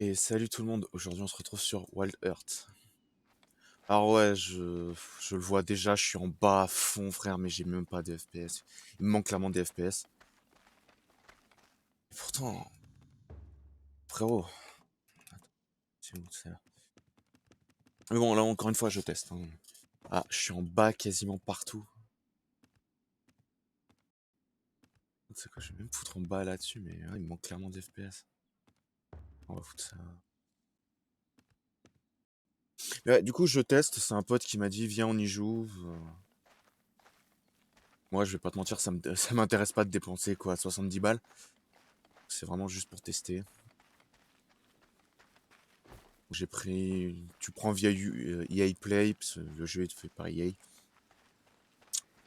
Et salut tout le monde, aujourd'hui on se retrouve sur Wild Earth. Alors ouais, je le vois déjà, je suis en bas à fond frère, mais j'ai même pas de FPS. Il me manque clairement des FPS. Et pourtant, frérot, c'est où c'est là? Mais bon, là encore une fois je teste, hein. Ah, je suis en bas quasiment partout. Tu sais quoi, je vais même foutre en bas là-dessus, mais il me manque clairement des FPS. On va foutre ça. Mais ouais, du coup je teste, c'est un pote qui m'a dit viens on y joue. Moi je vais pas te mentir, ça m'intéresse pas de dépenser quoi, 70 balles. C'est vraiment juste pour tester. J'ai pris. Tu prends via EA Play, parce que le jeu est fait par EA.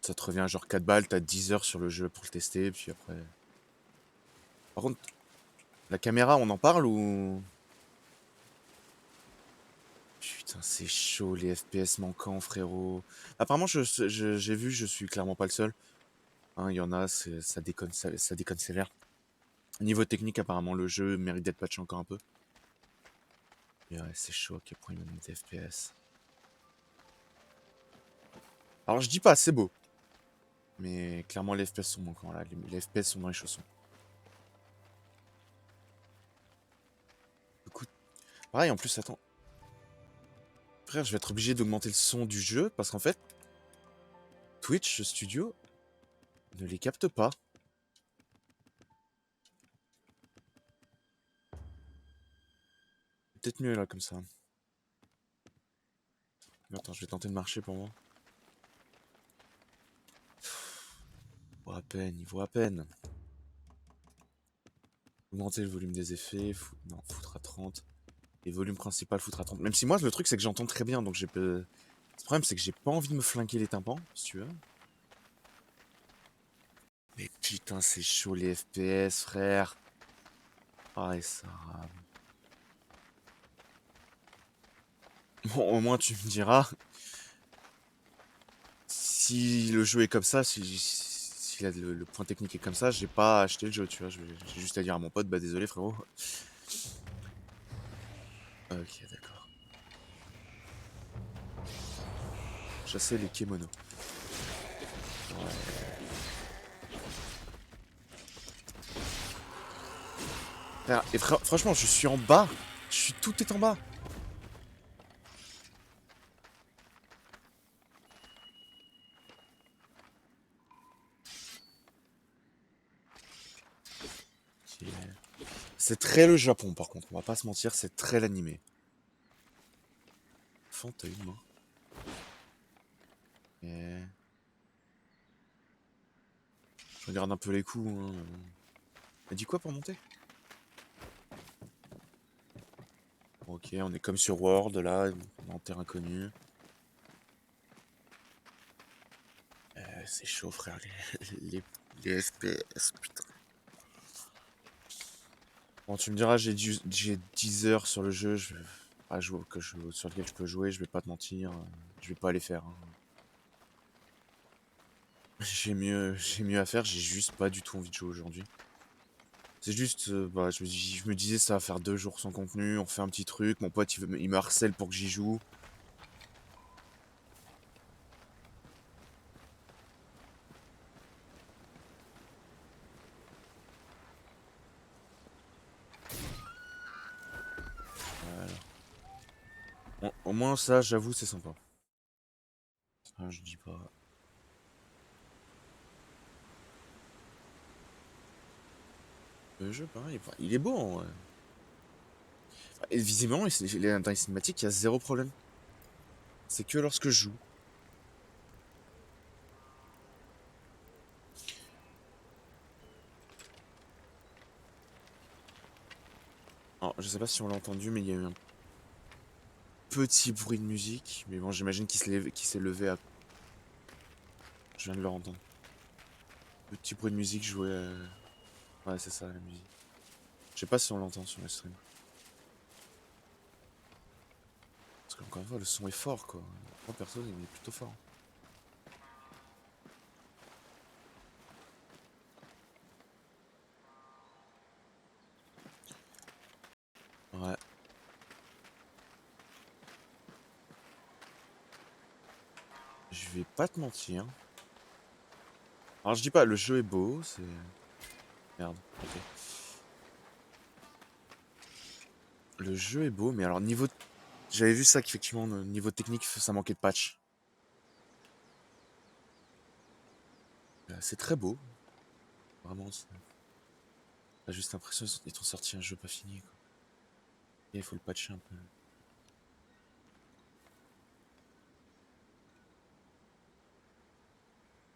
Ça te revient genre 4 balles, t'as 10 heures sur le jeu pour le tester, puis après. Par contre, la caméra, on en parle ou. Putain, c'est chaud les FPS manquants, frérot. Apparemment, j'ai vu, je suis clairement pas le seul. Hein, il y en a, ça déconne, ça déconne sévère. Niveau technique, apparemment, le jeu mérite d'être patché encore un peu. Mais ouais, c'est chaud à quel point il manque des FPS. Alors, je dis pas, c'est beau. Mais clairement, les FPS sont manquants là. Les FPS sont dans les chaussons. Écoute, pareil, en plus, attends. Frère, je vais être obligé d'augmenter le son du jeu parce qu'en fait, Twitch Studio ne les capte pas. Peut-être mieux là comme ça. Attends, je vais tenter de marcher pour moi. Il voit à peine, il voit à peine. Augmenter le volume des effets, non, foutre à 30. Et volume principal, foutre à 30. Même si moi, le truc, c'est que j'entends très bien, donc j'ai peu. Le problème, c'est que j'ai pas envie de me flinguer les tympans, si tu veux. Mais putain, c'est chaud les FPS, frère. Ah, et ça rame. Bon, au moins, tu me diras, si le jeu est comme ça, si le point technique est comme ça, j'ai pas acheté le jeu, tu vois. J'ai juste à dire à mon pote, bah désolé frérot. Ok, d'accord. Chasser les kémonos. Ouais. Frère, et franchement, je suis en bas. Tout est en bas. Ok. C'est très le Japon, par contre. On va pas se mentir, c'est très l'animé. Fantôme. Et... Je regarde un peu les coups. Hein. Elle dit quoi pour monter? Ok, on est comme sur World, là, en terre inconnue. C'est chaud, frère, les FPS, putain. Bon, tu me diras, j'ai 10 heures sur le jeu, sur lequel je peux jouer, je vais pas te mentir, je vais pas les faire, hein. J'ai mieux à faire, j'ai juste pas du tout envie de jouer aujourd'hui. C'est juste, bah, je me disais, ça va faire 2 jours sans contenu, on fait un petit truc, mon pote il me harcèle pour que j'y joue. Voilà. Au moins ça, j'avoue, c'est sympa. Ah, je dis pas. Le jeu, pareil, enfin, il est beau, en vrai. Et visiblement, dans les cinématiques, il y a zéro problème. C'est que lorsque je joue. Alors, je sais pas si on l'a entendu, mais il y a eu un petit bruit de musique. Mais bon, j'imagine qu'il s'est levé à. Je viens de le entendre. Petit bruit de musique joué. Ouais, c'est ça, la musique. Je sais pas si on l'entend sur le stream. Parce qu'encore une fois, le son est fort, quoi. Moi, perso, il est plutôt fort. Ouais. Je vais pas te mentir. Alors je dis pas, le jeu est beau, c'est... Merde, ok. Le jeu est beau, mais alors niveau... J'avais vu ça qu'effectivement, niveau technique, ça manquait de patch. C'est très beau, vraiment. T'as juste l'impression qu'ils t'ont sorti un jeu pas fini, quoi. Et il faut le patcher un peu.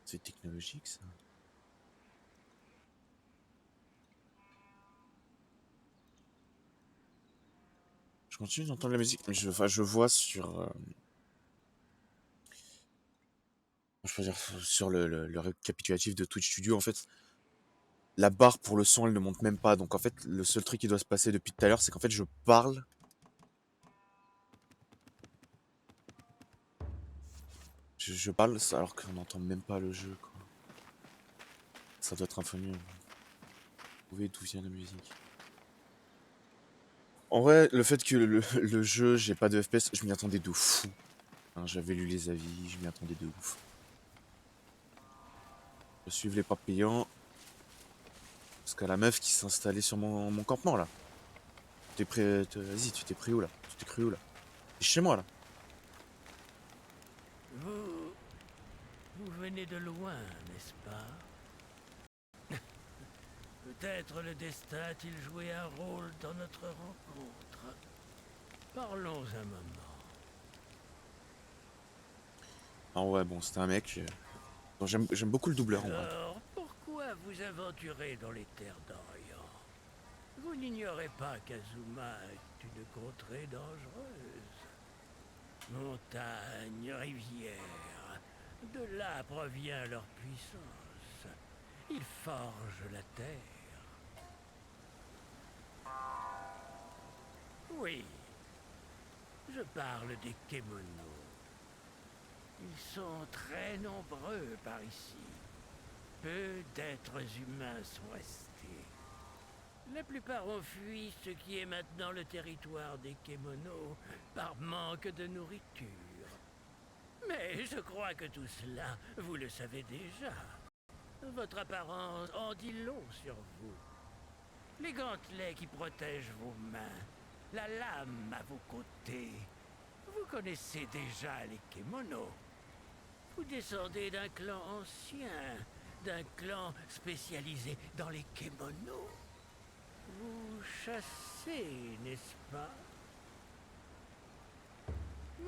C'est technologique, ça. Je continue d'entendre la musique, mais enfin, je vois sur... je peux dire, sur le récapitulatif de Twitch Studio, en fait, la barre pour le son, elle ne monte même pas. Donc en fait, le seul truc qui doit se passer depuis tout à l'heure, c'est qu'en fait, je parle. Je parle alors qu'on n'entend même pas le jeu, quoi. Ça doit être un peu mieux. Vous pouvez d'où vient la musique. En vrai, le fait que le jeu, j'ai pas de FPS, je m'y attendais de fou. Hein, j'avais lu les avis, je m'y attendais de ouf. Je suivais les papillons. Parce qu'à la meuf qui s'est installée sur mon campement, là. T'es prêt, vas-y, tu t'es pris où, là? Tu t'es cru où, là? T'es chez moi, là. Vous... vous venez de loin, n'est-ce pas? Peut-être le destin a-t-il joué un rôle dans notre rencontre. Parlons un moment. Ah ouais, bon, c'était un mec. Bon, j'aime beaucoup le doubleur, en vrai. Alors, pourquoi vous aventurer dans les terres d'Orient? Vous n'ignorez pas qu'Azuma est une contrée dangereuse. Montagnes, rivières, de là provient leur puissance. Ils forgent la terre. Oui, je parle des Kemonos. Ils sont très nombreux par ici. Peu d'êtres humains sont restés. La plupart ont fui ce qui est maintenant le territoire des Kemonos par manque de nourriture. Mais je crois que tout cela, vous le savez déjà. Votre apparence en dit long sur vous. Les gantelets qui protègent vos mains, la lame à vos côtés. Vous connaissez déjà les Kemonos. Vous descendez d'un clan ancien, d'un clan spécialisé dans les Kemonos. Vous chassez, n'est-ce pas?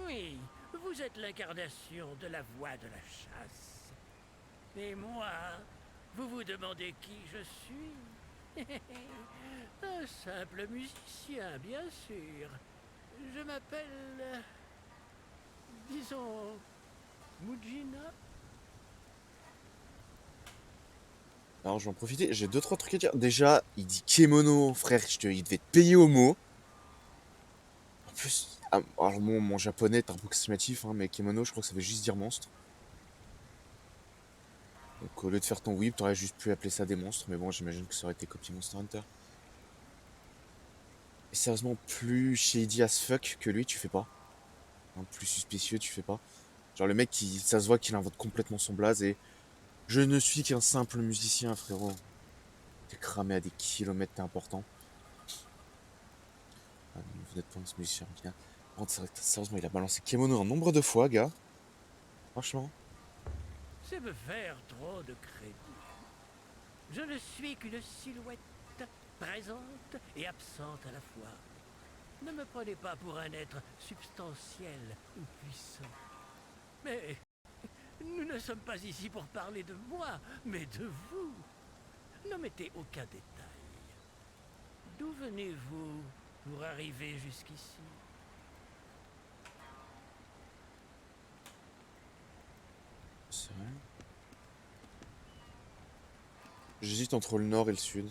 Oui, vous êtes l'incarnation de la voix de la chasse. Et moi, vous vous demandez qui je suis? Un simple musicien, bien sûr. Je m'appelle... disons... Mujina. Alors, je vais en profiter. J'ai deux, trois trucs à dire. Déjà, il dit Kemono, frère. Il devait te payer au mot. En plus, alors mon japonais est approximatif, hein, mais Kemono, je crois que ça veut juste dire monstre. Donc, au lieu de faire ton whip, t'aurais juste pu appeler ça des monstres. Mais bon, j'imagine que ça aurait été copie Monster Hunter. Et sérieusement, plus shady as fuck que lui, tu fais pas. Hein, plus suspicieux, tu fais pas. Genre, le mec, ça se voit qu'il invente complètement son blaze et. Je ne suis qu'un simple musicien, frérot. T'es cramé à des kilomètres, t'es important. Ah, vous n'êtes pas ce musicien original. Par contre, sérieusement, il a balancé Kemono un nombre de fois, gars. Franchement. C'est me faire trop de crédit. Je ne suis qu'une silhouette présente et absente à la fois. Ne me prenez pas pour un être substantiel ou puissant. Mais nous ne sommes pas ici pour parler de moi, mais de vous. N'omettez aucun détail. D'où venez-vous pour arriver jusqu'ici? C'est vrai. J'hésite entre le nord et le sud.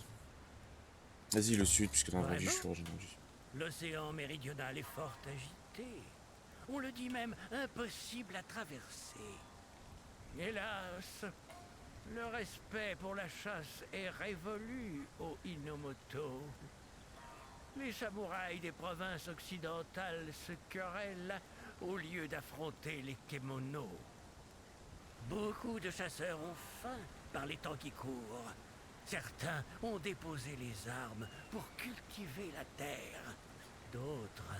Vas-y, le sud, puisque dans la vraie vie, je Vraiment? suis originaire du sud. L'océan méridional est fort agité. On le dit même impossible à traverser. Hélas, le respect pour la chasse est révolu au Inomoto. Les samouraïs des provinces occidentales se querellent au lieu d'affronter les Kemonos. Beaucoup de chasseurs ont faim par les temps qui courent. Certains ont déposé les armes pour cultiver la terre. D'autres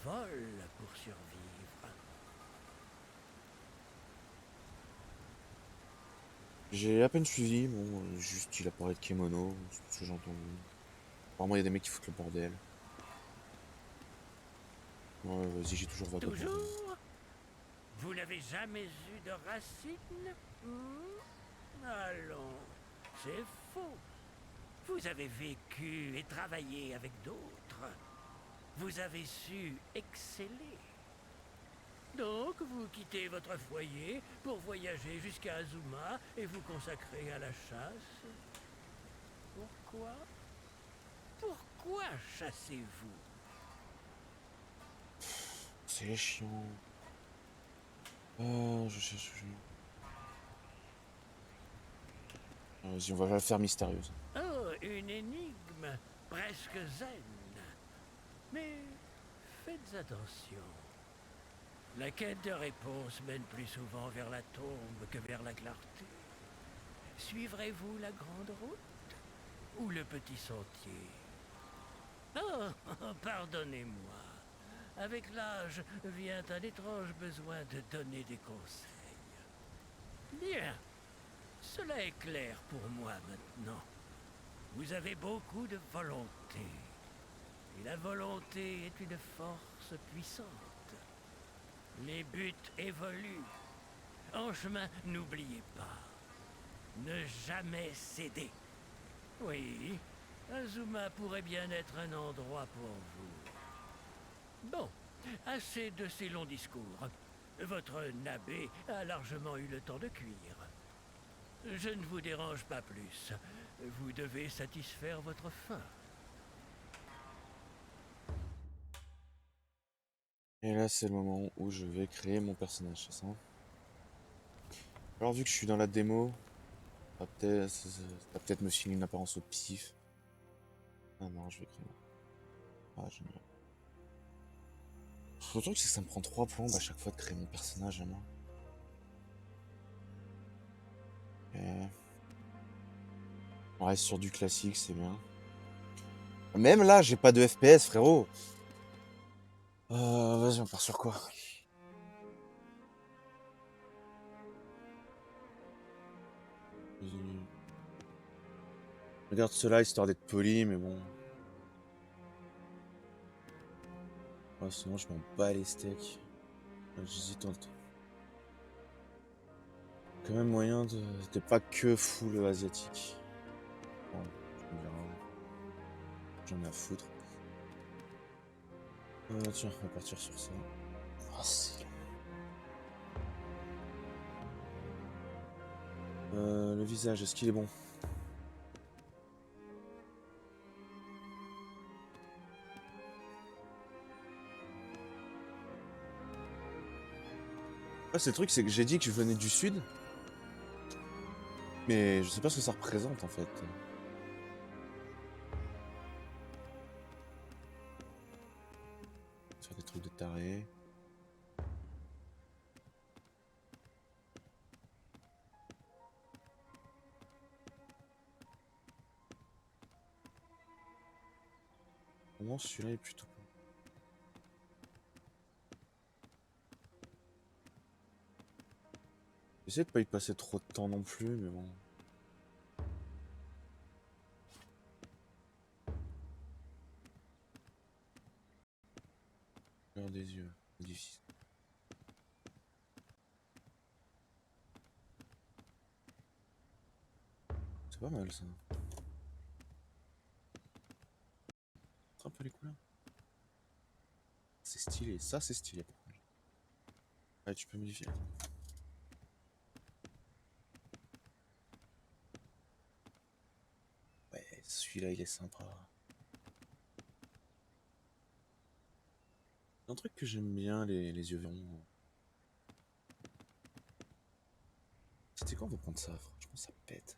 volent pour survivre. J'ai à peine suivi, bon, juste il a parlé de Kemono, c'est tout ce que j'ai entendu. Apparemment, il y a des mecs qui foutent le bordel. Ouais, vas-y, j'ai toujours vagabondé. Toujours? Vous n'avez jamais eu de racines? Allons, c'est faux. Vous avez vécu et travaillé avec d'autres. Vous avez su exceller. Donc, vous quittez votre foyer pour voyager jusqu'à Azuma et vous consacrer à la chasse. Pourquoi? Pourquoi chassez-vous? C'est chiant. Je cherche. Vas-y, on va la faire mystérieuse. Oh, une énigme, presque zen. Mais faites attention. La quête de réponse mène plus souvent vers la tombe que vers la clarté. Suivrez-vous la grande route ou le petit sentier? Oh, pardonnez-moi. Avec l'âge vient un étrange besoin de donner des conseils. Bien, cela est clair pour moi maintenant. Vous avez beaucoup de volonté. Et la volonté est une force puissante. Les buts évoluent. En chemin, n'oubliez pas. Ne jamais céder. Oui, Azuma pourrait bien être un endroit pour vous. Bon, assez de ces longs discours. Votre nabé a largement eu le temps de cuire. Je ne vous dérange pas plus. Vous devez satisfaire votre faim. Et là, c'est le moment où je vais créer mon personnage, c'est ça? Alors, vu que je suis dans la démo, ça va peut-être me filer une apparence au pif. Ah non, je vais créer. Ah, génial. Le truc, c'est que ça me prend 3 plombes à chaque fois de créer mon personnage à moi. Et... On reste sur du classique, c'est bien. Même là, j'ai pas de FPS, frérot. Vas-y, on part sur quoi? Regarde cela histoire d'être poli, mais bon. Ouais, sinon, je m'en bats les steaks. J'hésite entre. Quand même moyen de pas que full asiatique. Bon, tu me diras. J'en ai à foutre. Tiens, on va partir sur ça. Ah, c'est long. Le visage, est-ce qu'il est bon? Ah, c'est le truc, c'est que j'ai dit que je venais du sud. Mais je sais pas ce que ça représente en fait. Faire des trucs de taré. Comment celui-là est plutôt. J'essaie de pas y passer trop de temps non plus, mais bon. Couleur des yeux, difficile. C'est pas mal ça. Un peu les couleurs. C'est stylé, ça c'est stylé par contre. Ouais, tu peux modifier. Ouais, celui-là il est sympa. C'est un truc que j'aime bien, les yeux verts. C'était quand on va prendre ça? Franchement, ça pète.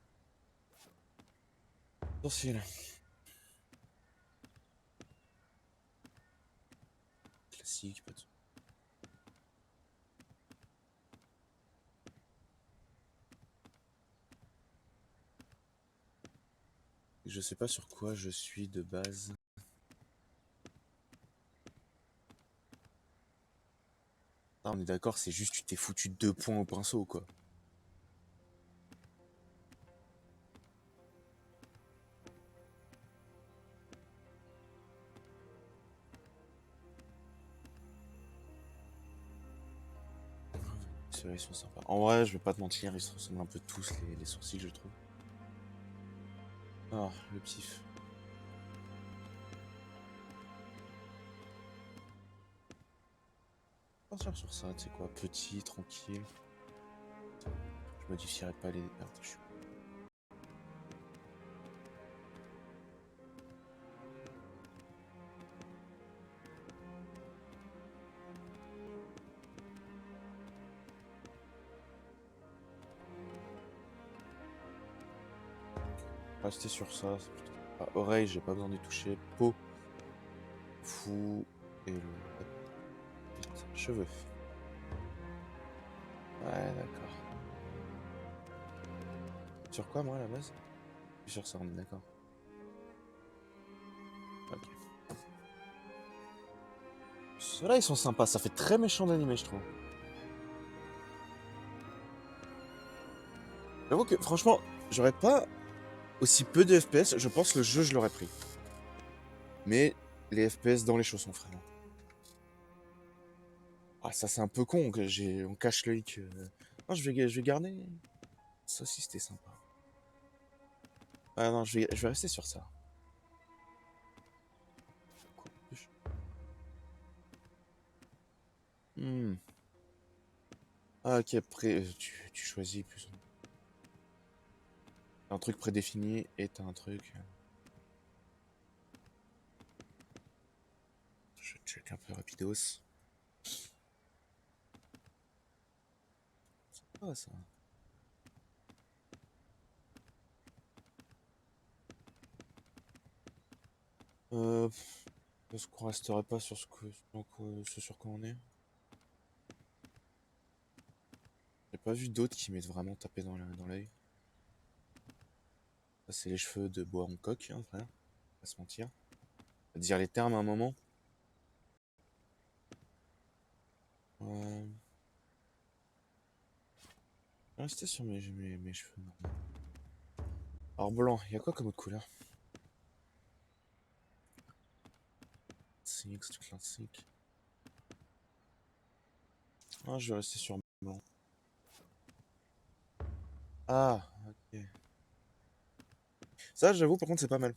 Sourcil. Classique, pas de. Je sais pas sur quoi je suis de base. Ah, on est d'accord, c'est juste tu t'es foutu 2 points au pinceau, quoi. Ceux-là, ils sont sympas. En vrai, je vais pas te mentir, ils se ressemblent un peu tous, les sourcils, je trouve. Ah, le pif. Partir sur ça, tu sais quoi, petit, tranquille. Je modifierai pas les... Ah, je suis... Rester sur ça, c'est plutôt... Ah, oreille, j'ai pas besoin d'y toucher. Peau, fou, et le... Cheveux. Ouais, d'accord. Sur quoi, moi, à la base? Je suis sur ça, on est d'accord. Ok. Ceux-là, ils sont sympas. Ça fait très méchant d'animé, je trouve. J'avoue que, franchement, j'aurais pas aussi peu de FPS. Je pense que le jeu, je l'aurais pris. Mais les FPS dans les chaussons, frère. Ah, ça, c'est un peu con. Que on cache l'œil que... Non, je vais garder. Ça aussi, c'était sympa. Ah non, je vais rester sur ça. Hmm. Ah, ok, après, tu choisis plus. Un truc prédéfini et t'as un truc. Je check un peu rapidos. Ah, ça. Est-ce qu'on resterait pas sur ce sur quoi on est? J'ai pas vu d'autres qui m'aient vraiment tapé dans l'œil. Ça, c'est les cheveux de Bois Hancock, hein, frère. Pas se mentir. À dire les termes à un moment. Euh... Je vais rester sur mes cheveux normaux. Alors, blanc, il y a quoi comme autre couleur? 5, c'est classique. Ah, je vais rester sur blanc. Ah, ok. Ça, j'avoue, par contre, c'est pas mal.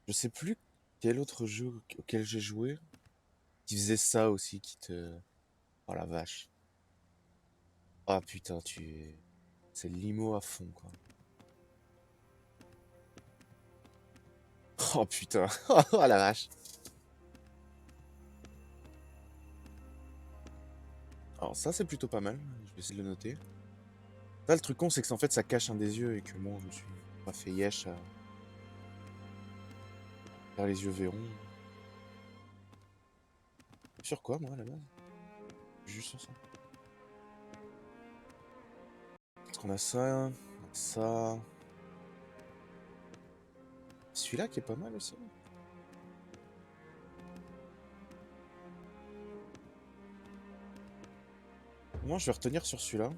Je sais plus quel autre jeu auquel j'ai joué qui faisait ça aussi, qui te... Oh la vache. Ah putain, c'est limo à fond, quoi. Oh putain. Oh la vache. Alors ça, c'est plutôt pas mal. Je vais essayer de le noter. Ça, le truc con, c'est que en fait, ça cache un des yeux et que bon, je me suis pas fait yesh à faire les yeux verrons. Sur quoi, moi, à la base? Juste sur ça. Parce qu'on a ça, ça... Celui-là qui est pas mal aussi. Moi, je vais retenir sur celui-là.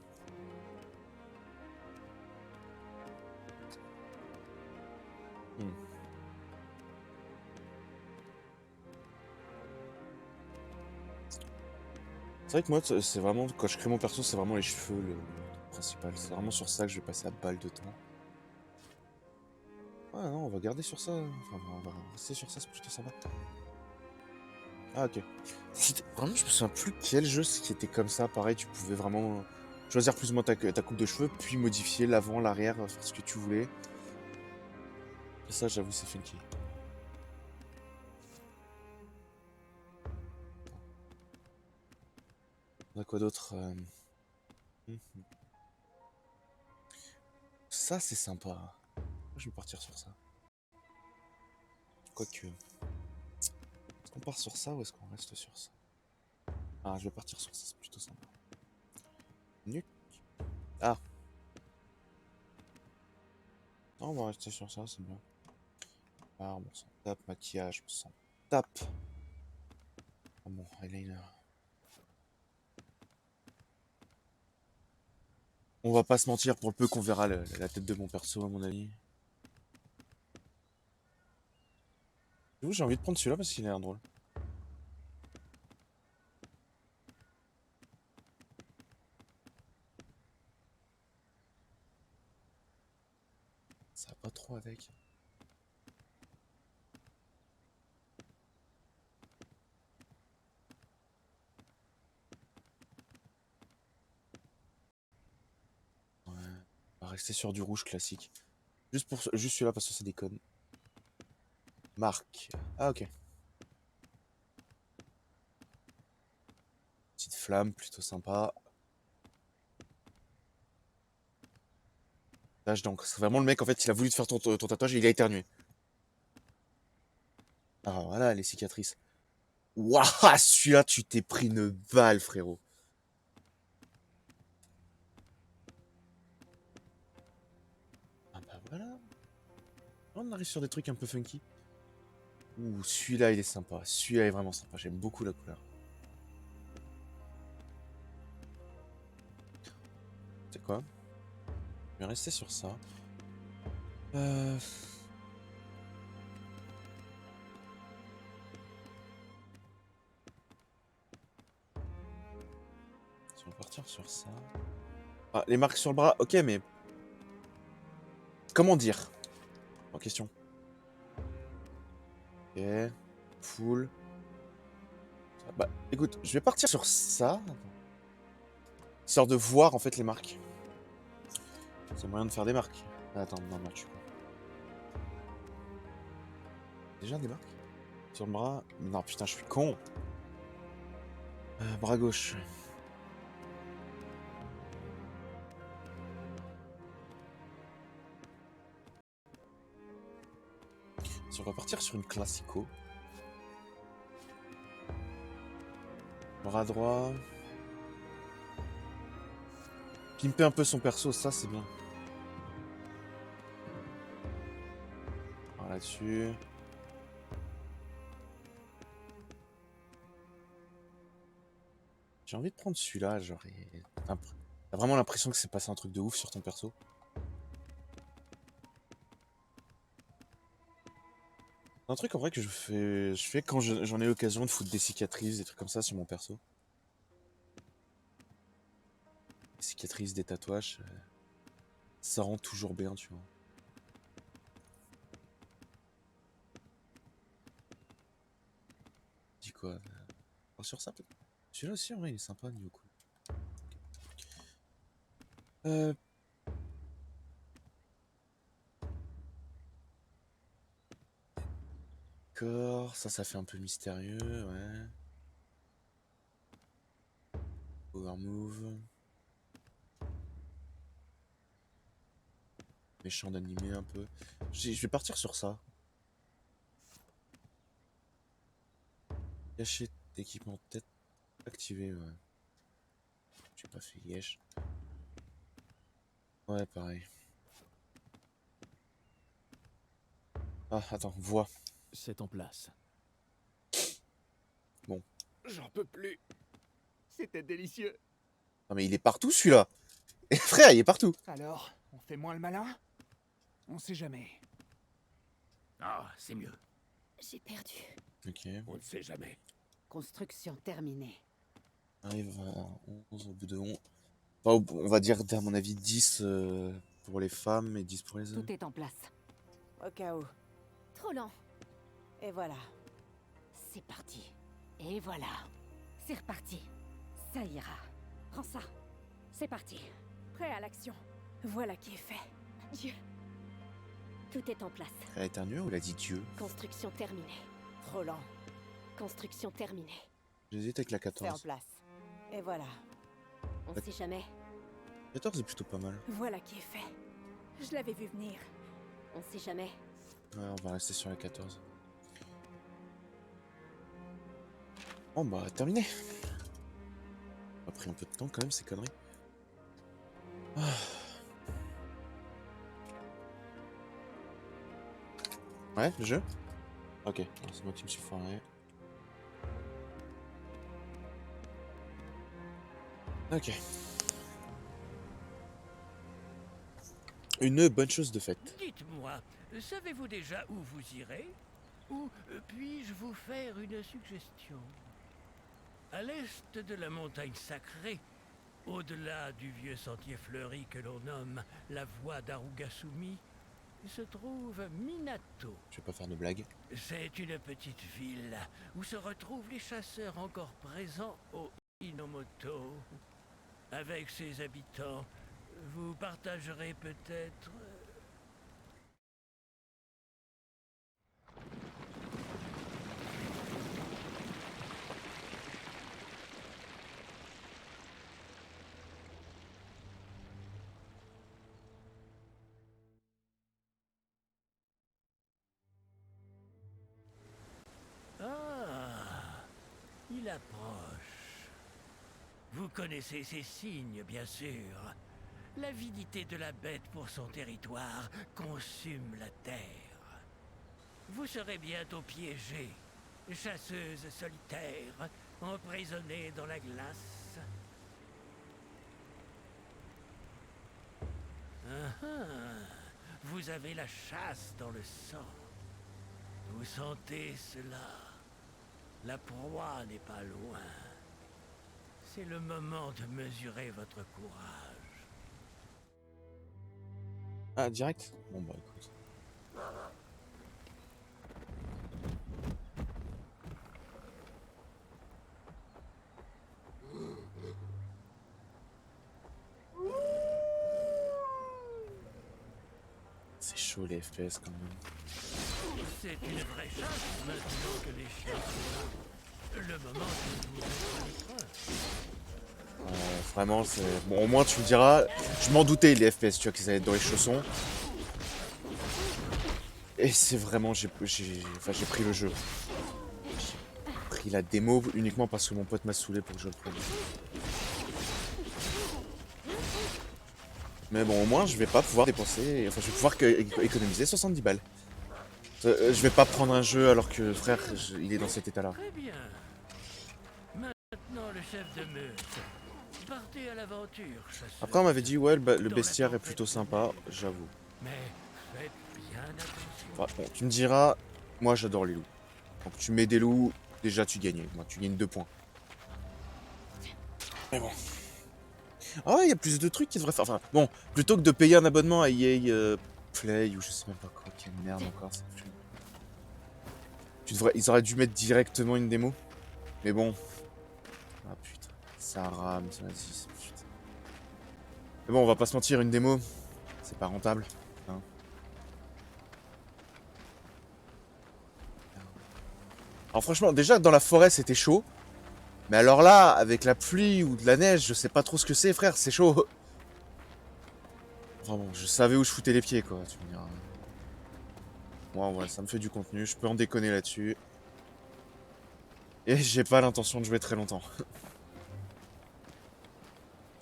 Hmm. C'est vrai que moi, c'est vraiment, quand je crée mon perso, c'est vraiment les cheveux le principal. C'est vraiment sur ça que je vais passer à balle de temps. Ah non, on va garder sur ça. Enfin, on va rester sur ça, c'est plutôt sympa. Ah ok. Vraiment, je me souviens plus quel jeu qui était comme ça. Pareil, tu pouvais vraiment choisir plus ou moins ta coupe de cheveux, puis modifier l'avant, l'arrière, faire ce que tu voulais. Et ça, j'avoue, c'est funky. On a quoi d'autre Mhm. Ça, c'est sympa. Moi, je vais partir sur ça. Quoique. Est-ce qu'on part sur ça ou est-ce qu'on reste sur ça? Ah, je vais partir sur ça, c'est plutôt sympa. Nuque. Ah, Non, on va rester sur ça, c'est bien. Barbe, on s'en tape. Maquillage, on s'en tape. Ah bon, eyeliner. On va pas se mentir, pour le peu qu'on verra la tête de mon perso, à mon avis. J'avoue, j'ai envie de prendre celui-là parce qu'il a l'air drôle. Ça va pas trop avec. Ouais. On va rester sur du rouge classique. Juste celui-là parce que ça déconne. Marque. Ah, ok. Petite flamme, plutôt sympa. Tache d'encre. C'est vraiment le mec, en fait, il a voulu te faire ton tatouage et il a éternué. Ah, voilà, les cicatrices. Waouh, celui-là, tu t'es pris une balle, frérot. Ah bah voilà. On arrive sur des trucs un peu funky. Ouh, celui-là, il est sympa. Celui-là est vraiment sympa. J'aime beaucoup la couleur. C'est quoi? Je vais rester sur ça. Euh... Si on va partir sur ça. Ah, les marques sur le bras, ok, mais... Comment dire? En question. Ok. Full. Bah, écoute, je vais partir sur ça. Histoire de voir, en fait, les marques. C'est moyen de faire des marques. Ah, attends, non, merde, je suis con. Déjà des marques? Sur le bras? Non, putain, je suis con. Bras gauche. Si on va partir sur une classico. Bras droit. Pimper un peu son perso, ça c'est bien. Voilà là-dessus. J'ai envie de prendre celui-là, genre. T'as vraiment l'impression que c'est passé un truc de ouf sur ton perso. C'est un truc en vrai que je fais quand j'en ai l'occasion de foutre des cicatrices, des trucs comme ça sur mon perso. Des cicatrices, des tatouages, ça rend toujours bien, tu vois. Dis quoi sur ça peut-être. Celui-là aussi, en vrai, il est sympa, niveau cool. Euh, D'accord, ça fait un peu mystérieux, ouais. Power move. Méchant d'animé un peu. Je vais partir sur ça. Cacher d'équipement tête activé, ouais. J'ai pas fait yesh. Ouais, pareil. Ah, attends, voix. C'est en place. Bon. J'en peux plus. C'était délicieux. Non mais il est partout celui-là. Et frère, il est partout. Alors, on fait moins le malin? On sait jamais. Ah, c'est mieux. J'ai perdu. Ok. On ne sait jamais. Construction terminée. Arrive à 11 au bout de 11. Enfin, on va dire, à mon avis, 10 pour les femmes et 10 pour les hommes. Tout est en place. Au cas où. Trop lent. Et voilà. C'est parti. Et voilà. C'est reparti. Ça ira. Prends ça. C'est parti. Prêt à l'action. Voilà qui est fait. Dieu. Tout est en place. Elle a éternué ou elle a dit Dieu? Construction terminée. Trop lent. Construction terminée. J'hésite avec la C'est en 14. place. Et voilà. On sait jamais. 14 est plutôt pas mal. Voilà qui est fait. Je l'avais vu venir. On sait jamais. Ouais, on va rester sur la 14. Bon bah, terminé. Ça a pris un peu de temps quand même, ces conneries. Ah. Ouais, le jeu? Ok, c'est moi qui me suis foiré. Ok. Une bonne chose de faite. Dites-moi, savez-vous déjà où vous irez? Ou puis-je vous faire une suggestion? À l'est de la montagne sacrée, au-delà du vieux sentier fleuri que l'on nomme la voie d'Arugasumi, se trouve Minato. Je vais pas faire de blagues. C'est une petite ville où se retrouvent les chasseurs encore présents au Inomoto. Avec ses habitants, vous partagerez peut-être... Ah, il approche. Vous connaissez ces signes, bien sûr. L'avidité de la bête pour son territoire consume la terre. Vous serez bientôt piégée, chasseuse solitaire, emprisonnée dans la glace. Ah ah, vous avez la chasse dans le sang. Vous sentez cela? La proie n'est pas loin. C'est le moment de mesurer votre courage. Ah, direct? Bon bah écoute. C'est chaud les FPS quand même. C'est une vraie chasse maintenant que les chiens sont là. Le moment de vous mettre à l'épreuve. Vraiment, c'est... Bon, au moins tu me diras, je m'en doutais les FPS, tu vois, qu'ils allaient être dans les chaussons. Et c'est vraiment, j'ai pris le jeu. J'ai pris la démo uniquement parce que mon pote m'a saoulé pour que je le prenne. Mais bon, au moins, je vais pas pouvoir dépenser... Enfin, je vais pouvoir économiser 70 balles. Je vais pas prendre un jeu alors que, frère, il est dans cet état-là. Très bien. Maintenant, le chef de meute. Partez à l'aventure, chasseur. Après, on m'avait dit, ouais, le bestiaire est plutôt sympa, j'avoue. Mais faites bien attention. Enfin, bon, tu me diras, moi j'adore les loups. Donc tu mets des loups, déjà tu gagnes. Moi, tu gagnes 2 points. Mais bon. Ah ouais, il y a plus de trucs qui devraient faire. Enfin, bon, plutôt que de payer un abonnement à EA Play ou je sais même pas quoi, quelle merde encore, ça fume. Ils auraient dû mettre directement une démo. Mais bon. Ah putain, ça rame, vas-y, putain. Mais bon, on va pas se mentir, une démo, c'est pas rentable. Hein. Alors franchement, déjà dans la forêt c'était chaud. Mais alors là, avec la pluie ou de la neige, je sais pas trop ce que c'est, frère, c'est chaud. Enfin bon, je savais où je foutais les pieds, quoi, tu me diras. Moi, ouais, ça me fait du contenu, je peux en déconner là-dessus. Et j'ai pas l'intention de jouer très longtemps.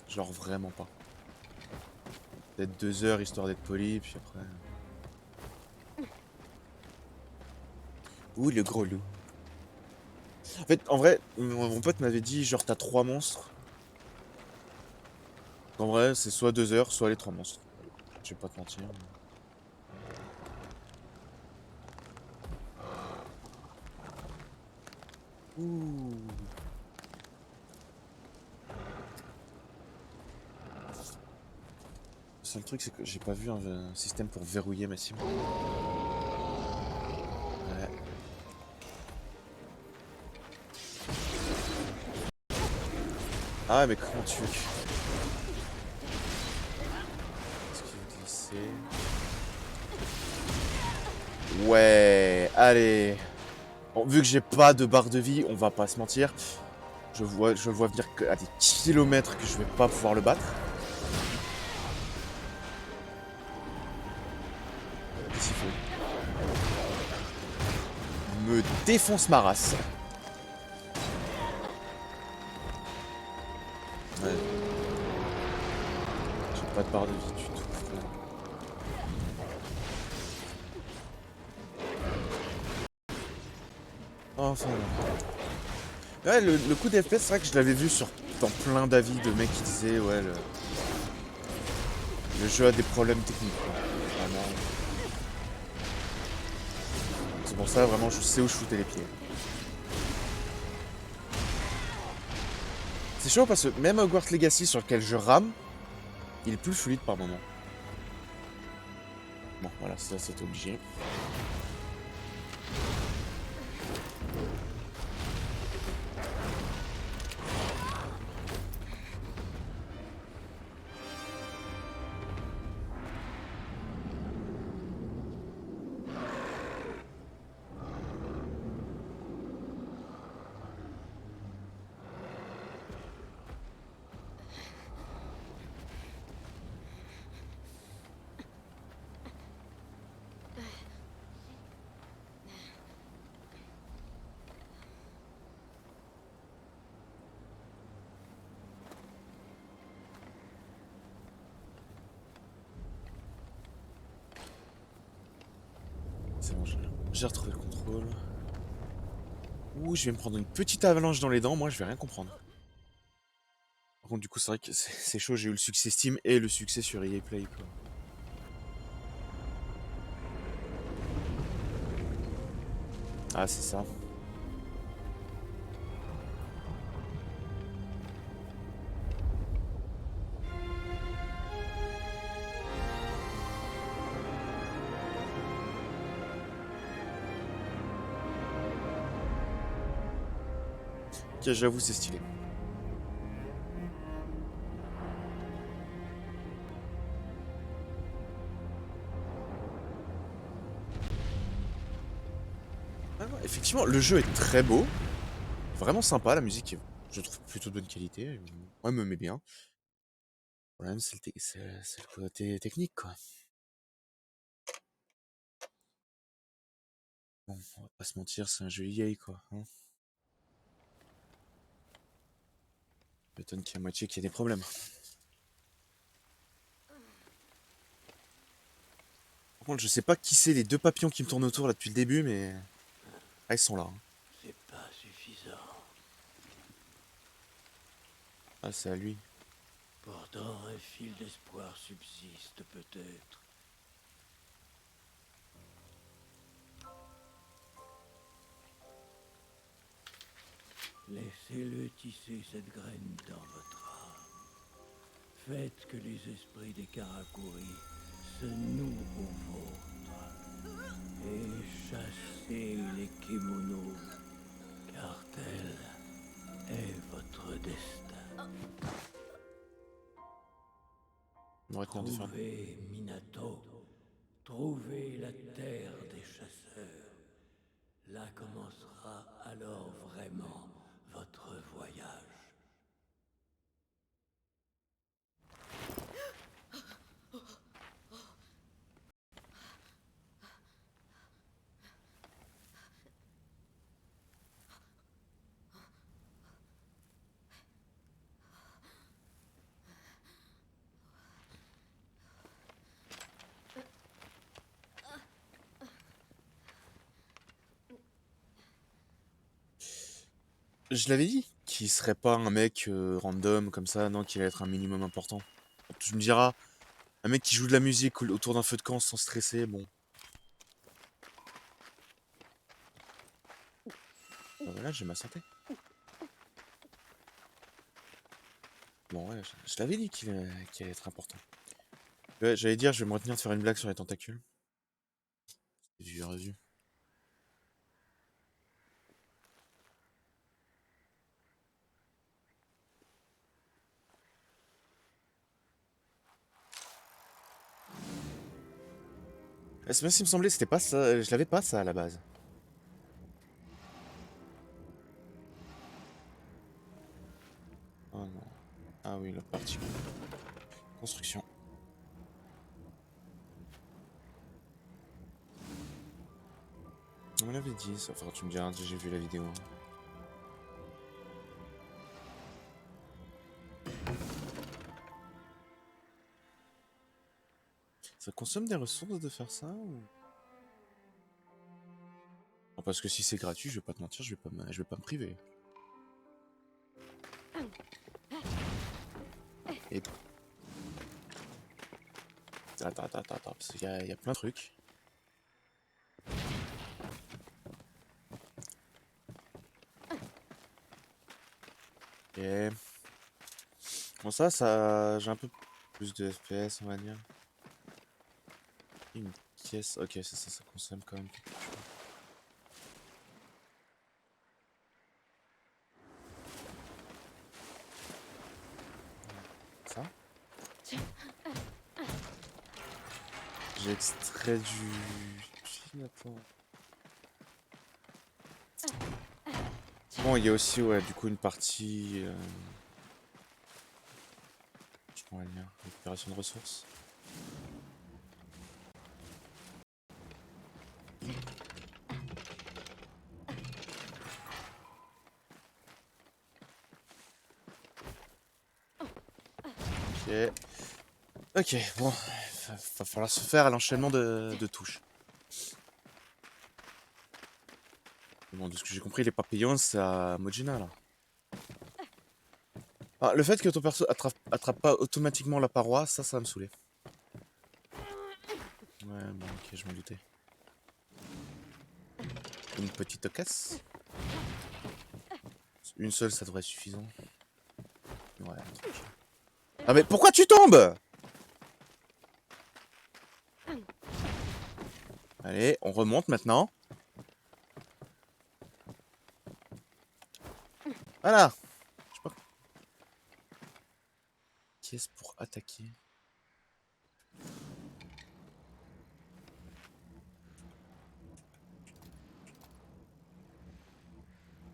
Genre vraiment pas. Peut-être 2 heures histoire d'être poli, puis après... Ouh, le gros loup. En fait, en vrai, mon pote m'avait dit, genre, t'as 3 monstres. En vrai, c'est soit 2 heures, soit les 3 monstres. Je vais pas te mentir. Ouh. Le seul truc, c'est que j'ai pas vu un système pour verrouiller ma cible. Ouais. Ah, mais comment tu veux que... Est-ce qu'il veut glisser? Ouais, allez. Bon, vu que j'ai pas de barre de vie, on va pas se mentir. Je le vois venir à des kilomètres que je vais pas pouvoir le battre. Qu'est-ce qu'il fait? Il me défonce ma race. Ouais. J'ai pas de barre de vie du tout, frère. Enfin. Ouais, le coup des FPS, c'est vrai que je l'avais vu dans plein d'avis de mecs qui disaient, ouais, le jeu a des problèmes techniques, quoi. Vraiment. C'est pour ça, vraiment, je sais où je foutais les pieds. C'est chaud parce que même Hogwarts Legacy sur lequel je rame, il est plus fluide par moment. Bon, voilà, ça c'est obligé. C'est bon, j'ai retrouvé le contrôle. Ouh, je vais me prendre une petite avalanche dans les dents, moi je vais rien comprendre. Par contre, du coup, c'est vrai que c'est chaud, j'ai eu le succès Steam et le succès sur EA Play, quoi. Ah, c'est ça. Ok, j'avoue, c'est stylé. Ah non, effectivement, le jeu est très beau. Vraiment sympa, la musique est, je trouve, plutôt de bonne qualité. Moi, me met bien. Le problème, c'est le côté technique, quoi. Bon, on va pas se mentir, c'est un jeu EA, quoi. Hein. Je m'étonne qu'il y a moitié qu'il y a des problèmes. Par contre, je sais pas qui c'est les deux papillons qui me tournent autour là depuis le début, mais... Ah, ils sont là. Hein. C'est pas suffisant. Ah, c'est à lui. Pourtant, un fil d'espoir subsiste peut-être. Laissez-le tisser cette graine dans votre âme. Faites que les esprits des Karakuri se nouent au vôtre. Et chassez les kimonos, car tel est votre destin. On va retenir de faire. Trouvez Minato. Trouvez la terre des chasseurs. Là commencera alors vraiment votre voyage. Je l'avais dit qu'il serait pas un mec random comme ça, non, qu'il allait être un minimum important. Tu me diras, un mec qui joue de la musique autour d'un feu de camp sans stresser, bon. Bah voilà, j'ai ma santé. Bon, ouais, je l'avais dit qu'il allait être important. Ouais, j'allais dire, je vais me retenir de faire une blague sur les tentacules. C'est du revu. C'est bien ce qui me semblait, c'était pas ça, je l'avais pas ça à la base. Oh non. Ah oui, la partie construction. On me l'avait dit, ça. Enfin, tu me diras, j'ai vu la vidéo. Ça consomme des ressources de faire ça ou... Bon, parce que si c'est gratuit, je vais pas te mentir, je vais pas me priver. Et... Attends, parce qu'il y a plein de trucs. Et... Bon j'ai un peu plus de FPS, on va dire. Une pièce, ok, ça consomme quand même quelque chose. Ça. J'ai extrait du... Attends. Bon, il y a aussi, ouais, du coup, une partie... je pourrais dire, récupération de ressources. Ok. Ok, bon, va falloir se faire à l'enchaînement de touches. Bon, de ce que j'ai compris, il est pas payant, c'est à Mojina, là. Ah, le fait que ton perso attrape pas automatiquement la paroi, ça va me saouler. Ouais, bon, ok, je m'en doutais. Une petite caisse. Une seule, ça devrait être suffisant. Ouais, tranquille. Ah, mais pourquoi tu tombes? Allez, on remonte maintenant. Voilà. Je sais pas. Caisse pour attaquer.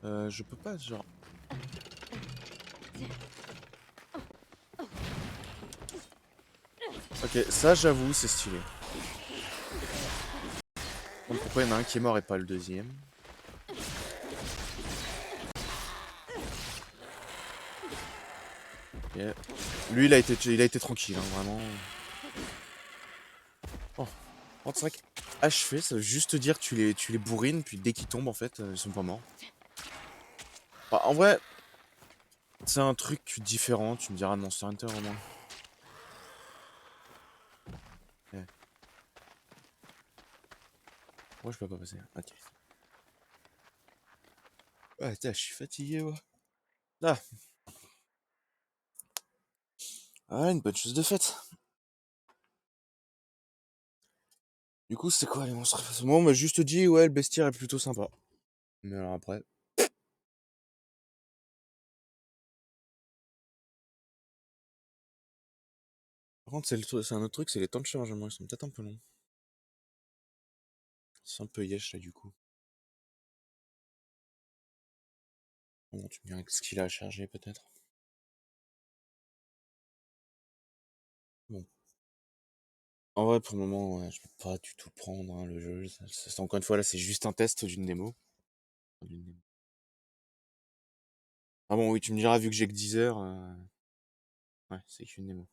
Je peux pas, genre... Ok, ça j'avoue, c'est stylé. Donc pourquoi il y en a un qui est mort et pas le deuxième? Ok. Lui, il a été tranquille, hein, vraiment. Oh, oh c'est vrai qu'achever, ça veut juste dire que tu les bourrines, puis dès qu'ils tombent, en fait, ils sont pas morts. Bah, en vrai, c'est un truc différent, tu me diras de Monster Hunter au moins. Ouais. Moi, je peux pas passer. Ok. Ouais, je suis fatigué, ouais. Ah, ah, une bonne chose de faite. Du coup, c'est quoi les monstres? Moi, on m'a juste dit, ouais, le bestiaire est plutôt sympa. Mais alors après... Par contre, c'est un autre truc, c'est les temps de chargement, ils sont peut-être un peu longs. C'est un peu yesh, là, du coup. Bon, tu me diras ce qu'il a à charger, peut-être. Bon. En vrai, pour le moment, ouais, je peux pas du tout le prendre, hein, le jeu. Encore une fois, là, c'est juste un test d'une démo. D'une démo. Ah bon, oui, tu me diras, vu que j'ai que 10 heures, ouais, c'est qu'une démo.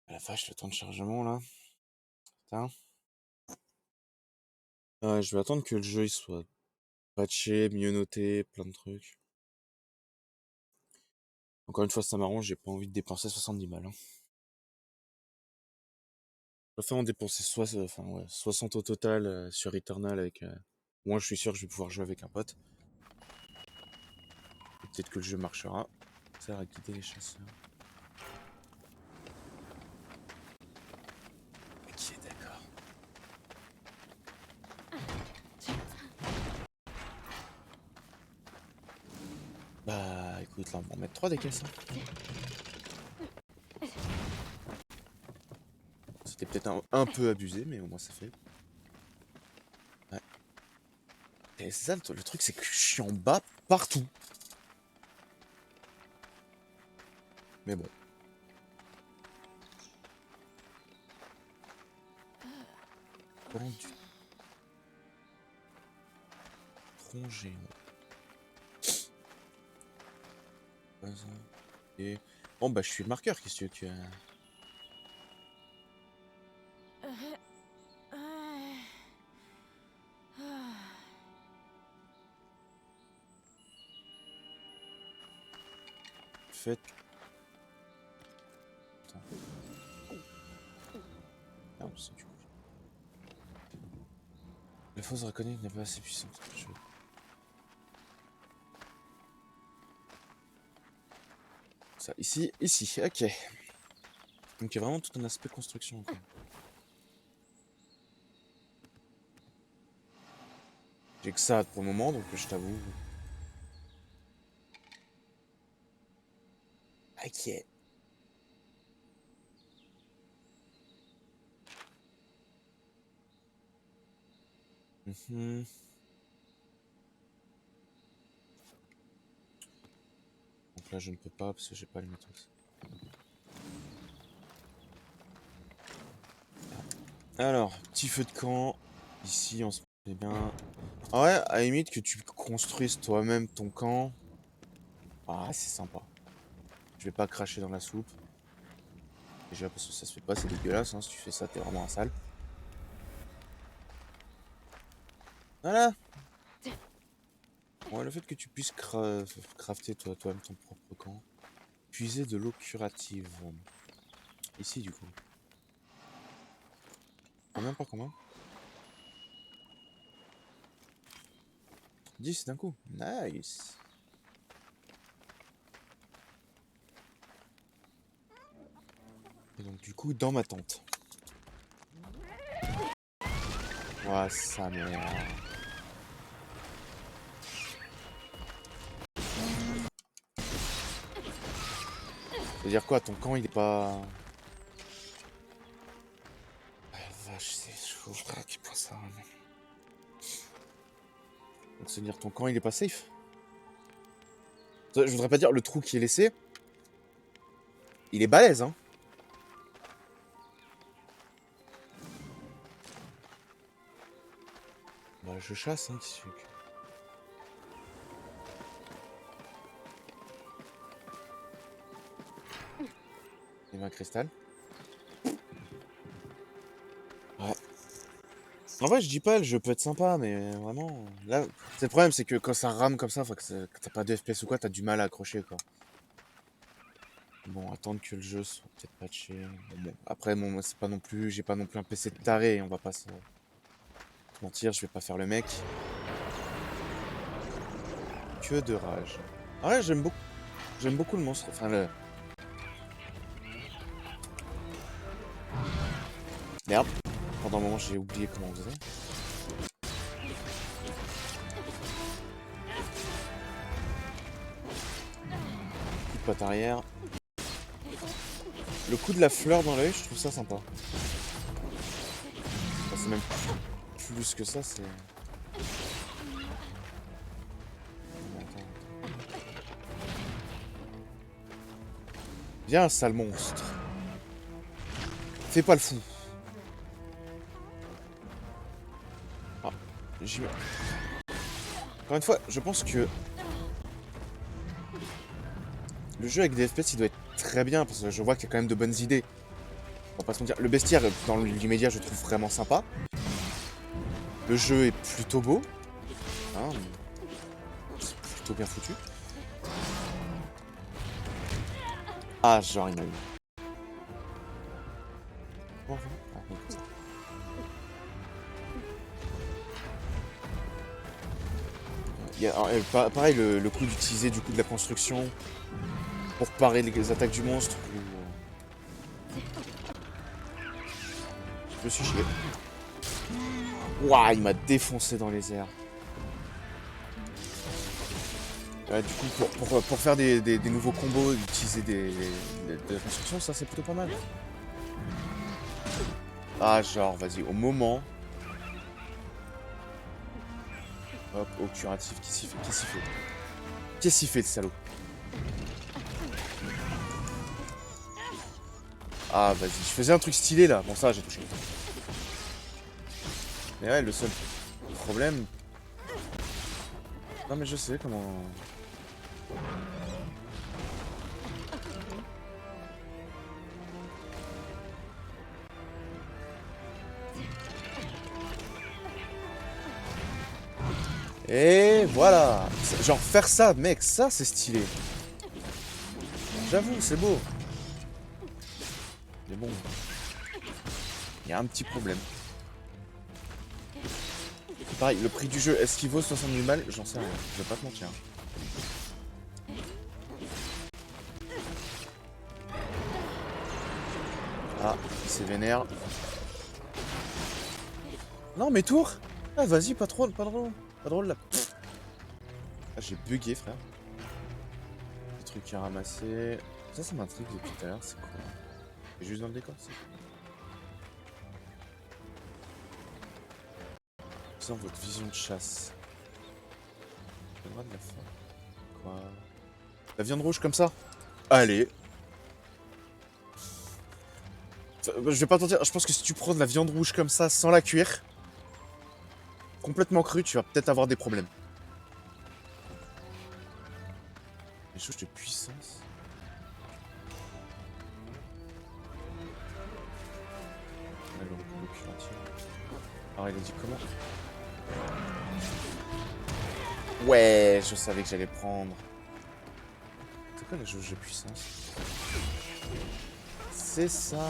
Ah la vache, le temps de chargement, là. Putain. Ouais, je vais attendre que le jeu il soit patché, mieux noté, plein de trucs. Encore une fois, ça m'arrange, j'ai pas envie de dépenser 70 balles. Hein. Je préfère en dépenser enfin, ouais, 60 au total sur Returnal avec... Moi, je suis sûr que je vais pouvoir jouer avec un pote. Et peut-être que le jeu marchera. Ça sert à guider les chasseurs. Ok, d'accord. Bah, écoute, là, on va en mettre 3 des caisses. Hein. C'était peut-être un peu abusé, mais au moins ça fait. Ouais. Et c'est ça, le truc, c'est que je suis en bas partout. Mais bon. Pendu. Tronc géant. Et... Bon, bah, je suis le marqueur, qu'est-ce que tu as... fait... Attends. Merde, c'est du coup. La fausse draconique n'est pas assez puissante. Ça, ici, ok. Donc il y a vraiment tout un aspect construction encore. J'ai que ça pour le moment, donc je t'avoue. Ok. Mhm. Donc là je ne peux pas parce que j'ai pas les matos. Alors, petit feu de camp. Ici on se met bien. Ah ouais, à la limite que tu construises toi-même ton camp. Ah c'est sympa. Je vais pas cracher dans la soupe. Déjà parce que ça se fait pas, c'est dégueulasse, hein. Si tu fais ça, t'es vraiment un sale. Voilà. Ouais, le fait que tu puisses crafter toi-même ton propre camp. Puiser de l'eau curative. Ici du coup. Combien par combien? 10 d'un coup. Nice. Et donc du coup dans ma tente. Ouah, sa mère. C'est-à-dire quoi, ton camp il est pas... Ah, la vache, c'est chaud frère qui pense ça. Mais... Donc c'est-à-dire ton camp il est pas safe? Je voudrais pas dire le trou qui est laissé. Il est balèze, hein. Bah je chasse, hein, qu'est-ce que... Il y a un cristal. Ouais. En vrai, je dis pas, le jeu peut être sympa, mais vraiment... Là, c'est le problème, c'est que quand ça rame comme ça, que t'as pas de FPS ou quoi, t'as du mal à accrocher, quoi. Bon, attendre que le jeu soit peut-être patché. Bon, après, bon, moi, c'est pas non plus... J'ai pas non plus un PC de taré, on va pas se mentir, je vais pas faire le mec. Que de rage. Ah ouais, j'aime beaucoup le monstre, enfin le... Merde. Pendant un moment, j'ai oublié comment on faisait. Coup de patte arrière. Le coup de la fleur dans l'œil, je trouve ça sympa. Enfin, c'est même plus que ça, c'est... Attends. Viens, sale monstre. Fais pas le fou. Ah, j'y vais. Encore une fois, je pense que... Le jeu avec des FPS, il doit être très bien, parce que je vois qu'il y a quand même de bonnes idées. On va pas se mentir. Le bestiaire, dans l'immédiat, je trouve vraiment sympa. Le jeu est plutôt beau. Hein, c'est plutôt bien foutu. Ah, genre, il m'a eu. Bon, ah, comme ça. Il y a, pareil, le coup d'utiliser du coup de la construction pour parer les attaques du monstre. Je me suis chié. Ouah, il m'a défoncé dans les airs. Du coup, pour faire des nouveaux combos, utiliser de la construction, ça c'est plutôt pas mal. Ah, genre, vas-y, au moment. Hop, au curatif, qu'est-ce qu'il fait? Qu'est-ce qu'il fait, le salaud? Ah, vas-y, je faisais un truc stylé là. Bon, ça, j'ai touché. Mais ouais, le seul problème... Non, mais je sais comment... Et voilà. Genre faire ça, mec, ça c'est stylé. J'avoue, c'est beau. Mais bon. Il y a un petit problème. Pareil, le prix du jeu, est-ce qu'il vaut 70 balles? J'en sais rien, je vais pas te mentir. Ah, c'est vénère. Non, mes tours. Ah, vas-y, pas drôle, pas drôle. Pas drôle là. Ah, j'ai bugué, frère. Des trucs à ramasser. Ça m'intrigue depuis tout à l'heure, c'est quoi? C'est juste dans le décor, c'est dans votre vision de chasse. Le droit de la fin. Quoi? La viande rouge comme ça? Allez. Je vais pas te dire, je pense que si tu prends de la viande rouge comme ça sans la cuire, complètement crue, tu vas peut-être avoir des problèmes. Les choses de puissance. Alors il a dit comment? Ouais, je savais que j'allais prendre. C'est quoi la jauge de puissance? C'est ça.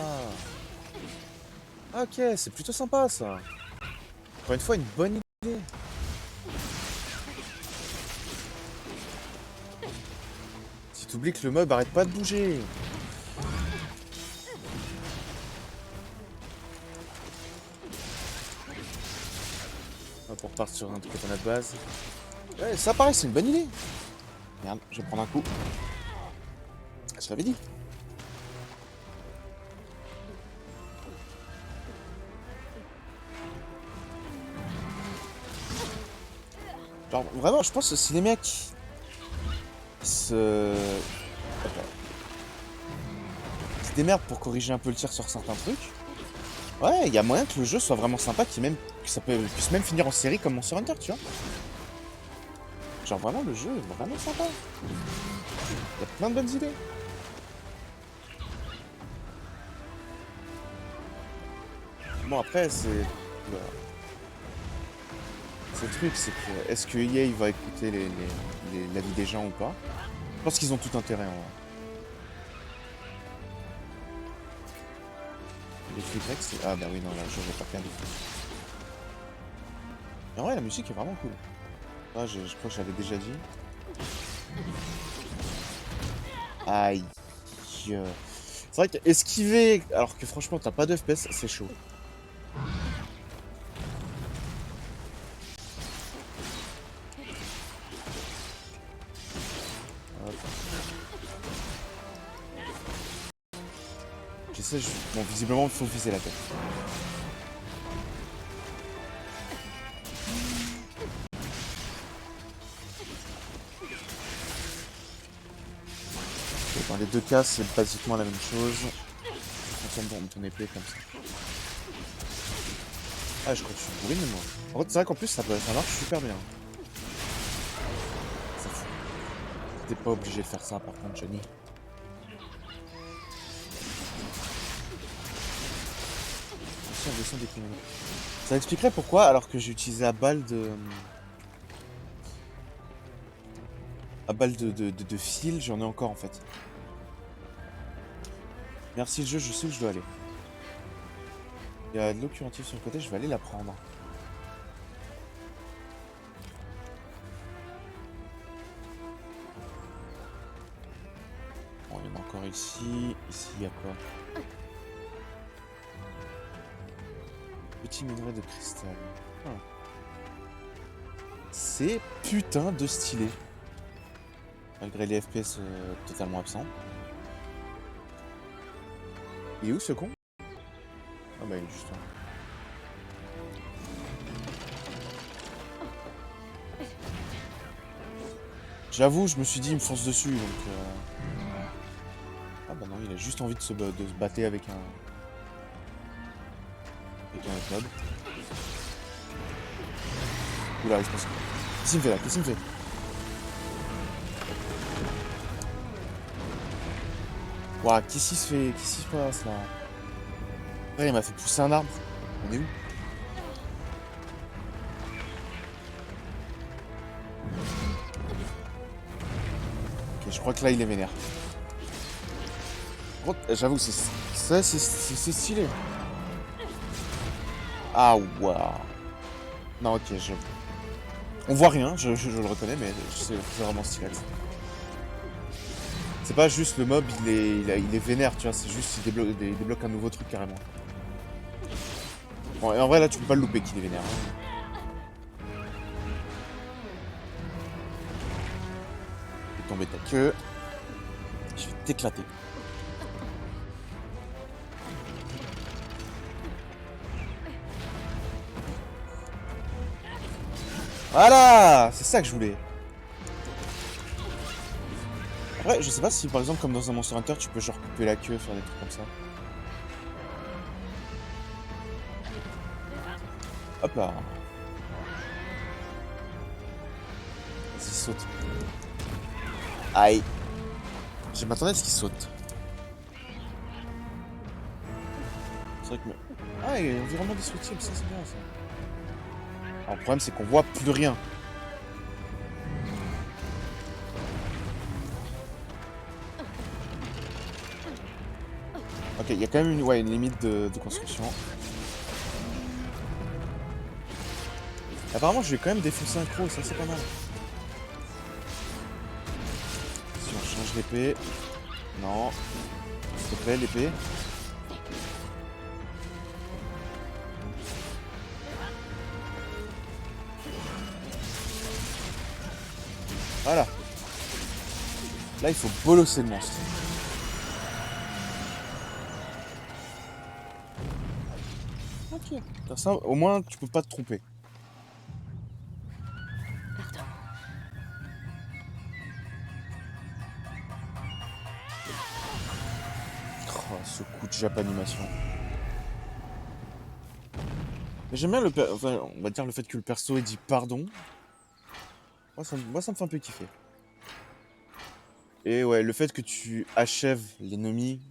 Ok, c'est plutôt sympa ça. Encore une fois, une bonne idée. Si tu oublies que le mob arrête pas de bouger. Hop, on repart sur un truc qu'on a de base. Ouais, ça pareil, c'est une bonne idée. Merde, je vais prendre un coup. Je l'avais dit. Genre, vraiment, je pense que si les mecs se démerdent pour corriger un peu le tir sur certains trucs, ouais, il y a moyen que le jeu soit vraiment sympa, que ça puisse même finir en série comme Monster Hunter, tu vois. Genre vraiment, le jeu est vraiment sympa. Il y a plein de bonnes idées. Bon, après, c'est... Voilà. C'est le truc, c'est que... Est-ce que EA va écouter l'avis des gens ou pas? Je pense qu'ils ont tout intérêt, en vrai. Les feedbacks, c'est... Ah bah oui, non, là, je vais pas faire du tout. En vrai, la musique est vraiment cool. Ah, je crois que j'avais déjà dit. Aïe. C'est vrai qu'esquiver, alors que franchement, t'as pas de FPS, c'est chaud. Hop. J'essaie, bon, visiblement, il faut viser la tête. Dans les deux cas, c'est basiquement la même chose. On tourne ton épée comme ça. Ah, je crois que je suis bourrine, moi. En fait, c'est vrai qu'en plus, ça marche super bien. C'est fou. T'es pas obligé de faire ça, par contre, Johnny. Attention, descend des criminels. Ça expliquerait pourquoi, alors que j'ai utilisé à balle de... À balle de fil, j'en ai encore, en fait. Merci le jeu, je sais où je dois aller. Il y a de l'eau curative sur le côté, je vais aller la prendre. Bon, il y en a encore ici. Ici, il y a quoi? Petit minerai de cristal. Ah. C'est putain de stylé. Malgré les FPS totalement absents. Il est où ce con? Ah bah il est juste là. J'avoue, je me suis dit il me fonce dessus donc... Ah bah non, il a juste envie de se battre avec un... Avec un autre mob. Oula, il se passe quoi? Qu'est-ce qu'il me fait là? Qu'est-ce qu'il me fait? Ouah, qu'est-ce qui se fait? Qu'est-ce qui se passe là? Ouais, il m'a fait pousser un arbre. On est où? Ok, je crois que là il est vénère. J'avoue, c'est stylé. Ah, waouh. Non, ok, on voit rien, je le reconnais, mais c'est vraiment stylé. C'est pas juste le mob, il est vénère, tu vois, c'est juste il débloque un nouveau truc carrément. Bon, et en vrai, là, tu peux pas le louper qu'il est vénère. Je vais tomber ta queue. Je vais t'éclater. Voilà, c'est ça que je voulais. Après, je sais pas si par exemple, comme dans un Monster Hunter, tu peux genre couper la queue, faire des trucs comme ça. Hop là. Vas-y, saute. Aïe. Je m'attendais à ce qu'il saute. C'est vrai que... Ah, il y a l'environnement destructible, ça c'est bien ça. Alors, le problème c'est qu'on voit plus rien. Ok, il y a quand même une limite de construction. Apparemment, je vais quand même défoncer un croc, ça c'est pas mal. Si on change l'épée. Non. S'il te plaît, l'épée. Voilà. Là, il faut bolosser le monstre. Ok. Ça, au moins, tu peux pas te tromper. Pardon. Oh, ce coup de japanimation. Mais j'aime bien enfin, on va dire le fait que le perso ait dit pardon. Moi, ça me fait un peu kiffer. Et ouais, le fait que tu achèves l'ennemi,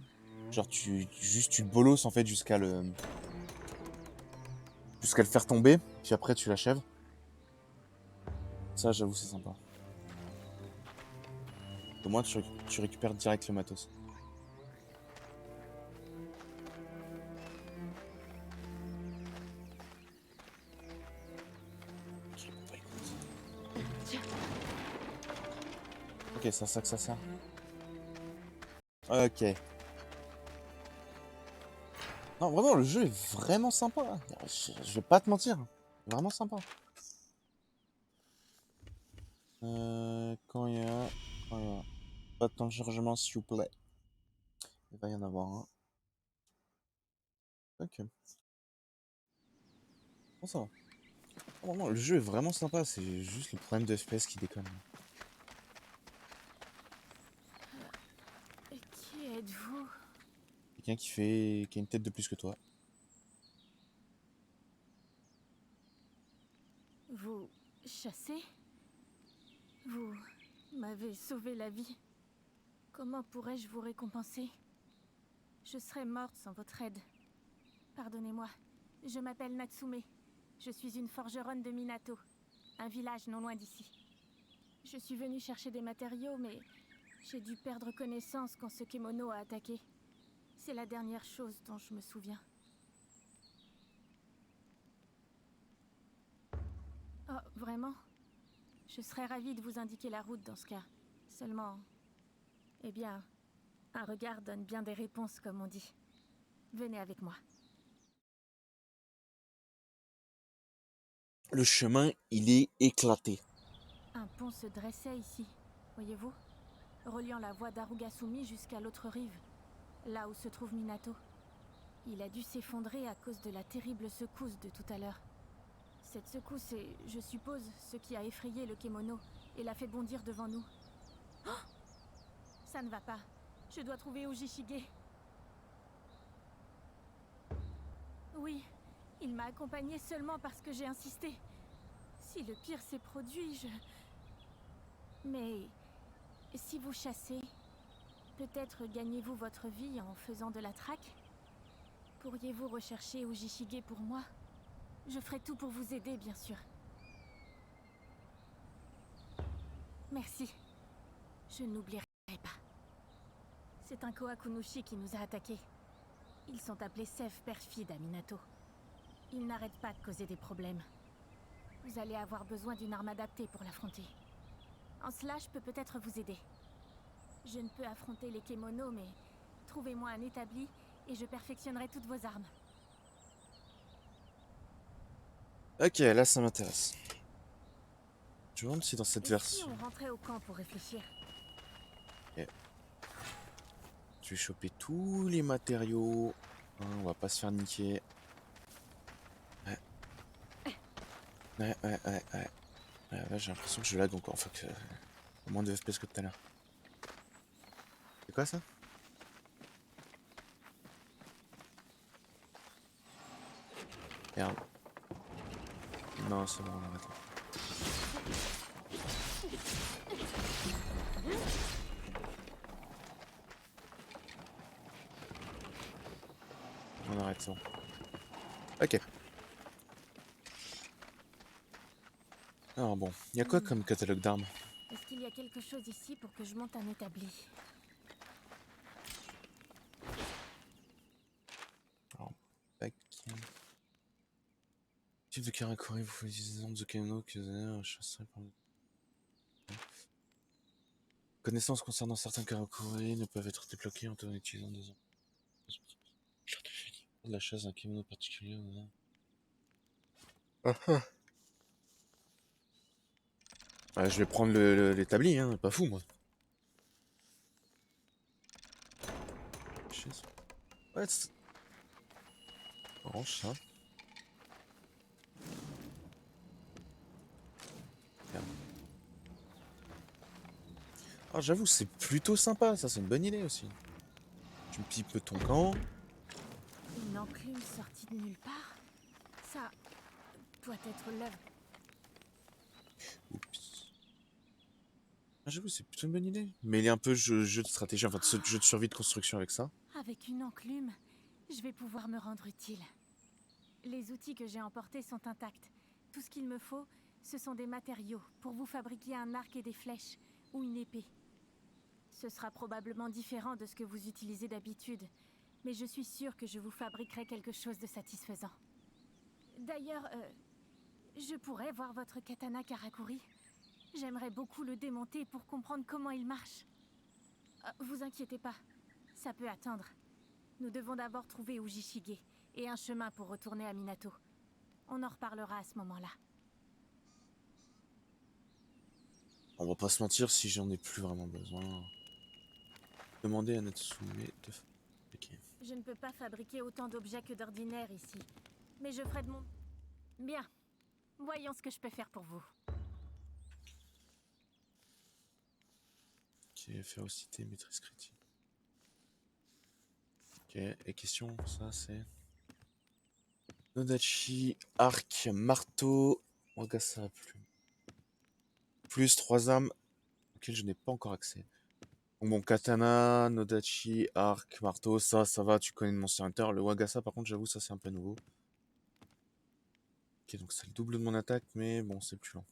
genre tu le bolosses en fait jusqu'à le faire tomber, puis après tu l'achèves. Ça, j'avoue, c'est sympa. Au moins, tu récupères direct le matos. Ok, c'est à ça que ça sert. Ok. Non, vraiment, le jeu est vraiment sympa. Je vais pas te mentir. Vraiment sympa. Quand il y a... Pas de temps de chargement, s'il vous plaît. Il va y en avoir un. Ok. Bon, ça va. Vraiment, le jeu est vraiment sympa. C'est juste le problème de FPS qui déconne. Qui êtes-vous? Quelqu'un qui a une tête de plus que toi. Vous chassez? Vous m'avez sauvé la vie. Comment pourrais-je vous récompenser? Je serais morte sans votre aide. Pardonnez-moi. Je m'appelle Natsume. Je suis une forgeronne de Minato, un village non loin d'ici. Je suis venue chercher des matériaux, mais j'ai dû perdre connaissance quand ce Kemono a attaqué. C'est la dernière chose dont je me souviens. Oh, vraiment? Je serais ravie de vous indiquer la route dans ce cas. Seulement... Eh bien, un regard donne bien des réponses, comme on dit. Venez avec moi. Le chemin, il est éclaté. Un pont se dressait ici, voyez-vous, reliant la voie d'Arugasumi jusqu'à l'autre rive, là où se trouve Minato. Il a dû s'effondrer à cause de la terrible secousse de tout à l'heure. Cette secousse est, je suppose, ce qui a effrayé le Kemono et l'a fait bondir devant nous. Oh! Ça ne va pas. Je dois trouver Ujishige. Oui, il m'a accompagné seulement parce que j'ai insisté. Si le pire s'est produit, Mais si vous chassez, peut-être gagnez-vous votre vie en faisant de la traque? Pourriez-vous rechercher Ujishige pour moi? Je ferai tout pour vous aider, bien sûr. Merci. Je n'oublierai pas. C'est un Koakunushi qui nous a attaqués. Ils sont appelés Sèvres perfides à Minato. Ils n'arrêtent pas de causer des problèmes. Vous allez avoir besoin d'une arme adaptée pour l'affronter. En cela, je peux peut-être vous aider. Je ne peux affronter les Kemono, mais trouvez-moi un établi et je perfectionnerai toutes vos armes. Ok, là ça m'intéresse. Je me demande si dans cette Et si version... on rentrait au camp pour réfléchir? Je vais choper tous les matériaux. Hein, on va pas se faire niquer. Ouais. Ouais. Là j'ai l'impression que je lag encore. Enfin que... moins de FPS que tout à l'heure. C'est quoi ça? Merde. Non, c'est bon, on arrête là. On arrête, c'est bon. Ok. Alors bon, il y a quoi comme catalogue d'armes? Est-ce qu'il y a quelque chose ici pour que je monte un établi? Alors, bac. Type de karakuri, vous faites des armes de kano que vous avez un chasseur par le... Connaissances concernant certains karakuri ne peuvent être débloquées en utilisant des armes. De la chasse d'un kimono particulier. Je vais prendre l'établi, hein, pas fou moi. Ouais, c'est... Orange ça. Merde. Ah, j'avoue, c'est plutôt sympa, ça c'est une bonne idée aussi. Tu me pipes ton camp. Une enclume sortie de nulle part? Ça doit être l'œuvre. Oups. Ah, j'avoue, c'est plutôt une bonne idée. Mais il est un peu jeu de stratégie, enfin jeu de survie de construction avec ça. Avec une enclume, je vais pouvoir me rendre utile. Les outils que j'ai emportés sont intacts. Tout ce qu'il me faut, ce sont des matériaux pour vous fabriquer un arc et des flèches, ou une épée. Ce sera probablement différent de ce que vous utilisez d'habitude, mais je suis sûre que je vous fabriquerai quelque chose de satisfaisant. D'ailleurs, je pourrais voir votre katana Karakuri. J'aimerais beaucoup le démonter pour comprendre comment il marche. Vous inquiétez pas, ça peut attendre. Nous devons d'abord trouver Ujishige et un chemin pour retourner à Minato. On en reparlera à ce moment-là. On va pas se mentir, si j'en ai plus vraiment besoin. Demandez à Natsume de... Ok. Je ne peux pas fabriquer autant d'objets que d'ordinaire ici, mais je ferai de mon... Bien. Voyons ce que je peux faire pour vous. Ok, férocité, maîtrise critique. Ok, et question, ça c'est... Nodachi, arc, marteau, Wagasa, plume. Plus 3 armes auxquelles je n'ai pas encore accès. Donc bon, katana, Nodachi, arc, marteau, ça va, tu connais de Monster Hunter. Le Wagasa, par contre, j'avoue, ça c'est un peu nouveau. Ok, donc c'est le double de mon attaque, mais bon, c'est plus lent.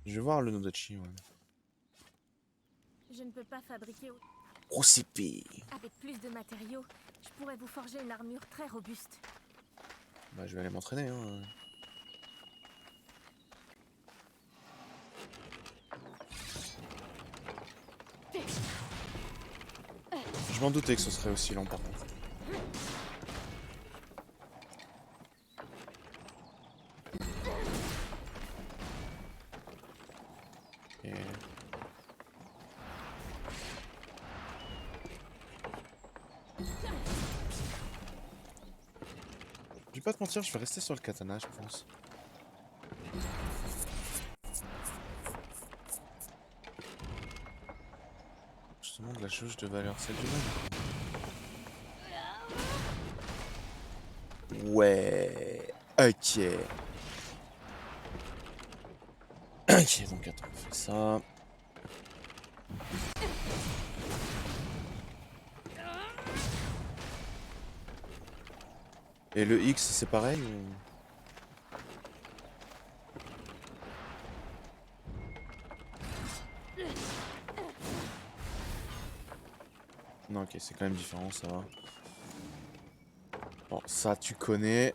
Je vais voir le Nodachi, ouais. Je ne peux pas fabriquer... Grosse épée. Avec plus de matériaux, je pourrais vous forger une armure très robuste. Bah, je vais aller m'entraîner, hein. Je m'en doutais que ce serait aussi lent, par contre. Et... Je vais pas te mentir, je vais rester sur le katana, je pense. Justement, de la jauge de valeur, celle du même. Ouais. Ok. Ok, donc attends, on fait ça. Et le X, c'est pareil ou... Ok, c'est quand même différent, ça va. Bon, ça tu connais.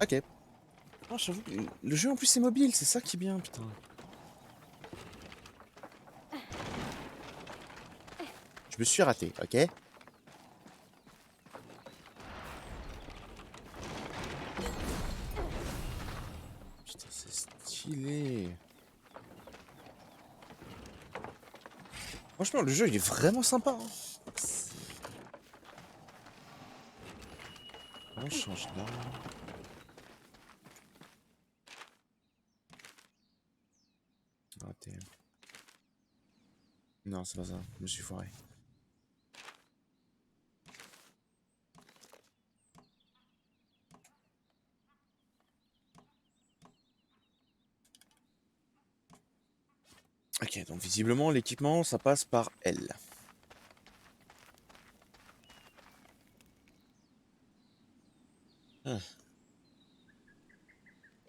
Ok. Oh, j'avoue que le jeu en plus c'est mobile, c'est ça qui est bien, putain. Je me suis raté, ok? Putain, c'est stylé. Franchement, le jeu il est vraiment sympa. Hein. On change d'arme. Raté. Non, c'est pas ça. Je me suis foiré. Ok, donc visiblement l'équipement ça passe par L. Ah.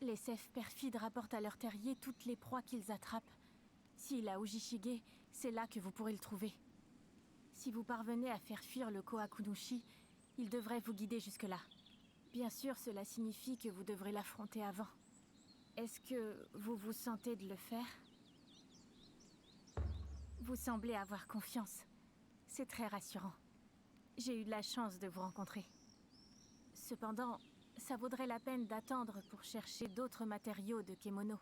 Les sefs perfides rapportent à leur terrier toutes les proies qu'ils attrapent. S'il a Ujishige, c'est là que vous pourrez le trouver. Si vous parvenez à faire fuir le Kohakunushi, il devrait vous guider jusque-là. Bien sûr, cela signifie que vous devrez l'affronter avant. Est-ce que vous vous sentez de le faire? Vous semblez avoir confiance. C'est très rassurant. J'ai eu de la chance de vous rencontrer. Cependant, ça vaudrait la peine d'attendre pour chercher d'autres matériaux de Kemono.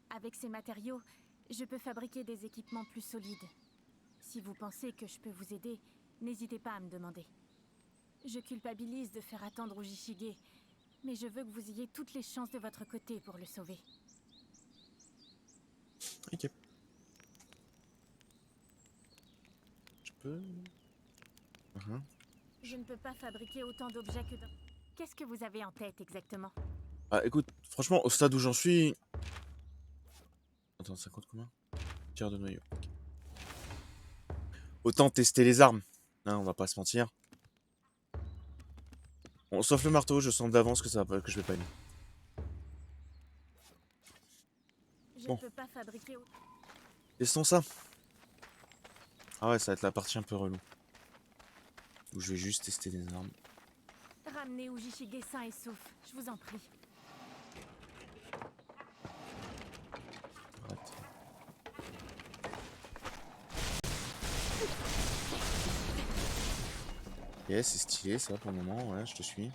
Avec ces matériaux, je peux fabriquer des équipements plus solides. Si vous pensez que je peux vous aider, n'hésitez pas à me demander. Je culpabilise de faire attendre Ujishige, mais je veux que vous ayez toutes les chances de votre côté pour le sauver. Ok. Je peux... Je ne peux pas fabriquer autant d'objets que dans... Qu'est-ce que vous avez en tête exactement? Ah écoute, franchement, au stade où j'en suis... Attends, ça compte combien? Tir de noyau. Ok. Autant tester les armes. Hein, on va pas se mentir. Bon, sauf le marteau, je sens d'avance que ça va pas, que je vais pas aimer. Je Bon. ne peux pas fabriquer... Testons ça. Ah ouais, ça va être la partie un peu relou. Où je vais juste tester des armes. Ramenez Ujishige sain et sauf, je vous en prie. Raté. Ok, c'est stylé ça pour le moment, ouais, je te suis.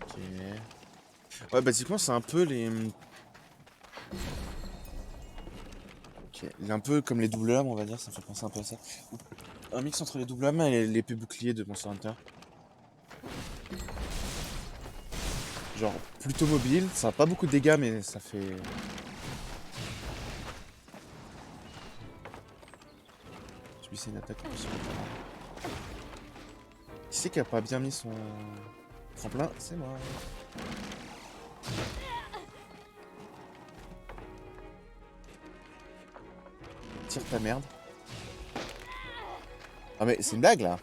Ok. Ouais, basiquement, c'est un peu les... Ok, il est un peu comme les double lames, on va dire, ça me fait penser un peu à ça. Un mix entre les double lames et l'épée bouclier de Monster Hunter. Genre, plutôt mobile, ça a pas beaucoup de dégâts, mais ça fait... Subissez une attaque sur le terrain. Qui c'est qui a pas bien mis son tremplin? C'est moi. Tire ta merde. Ah mais c'est une blague là.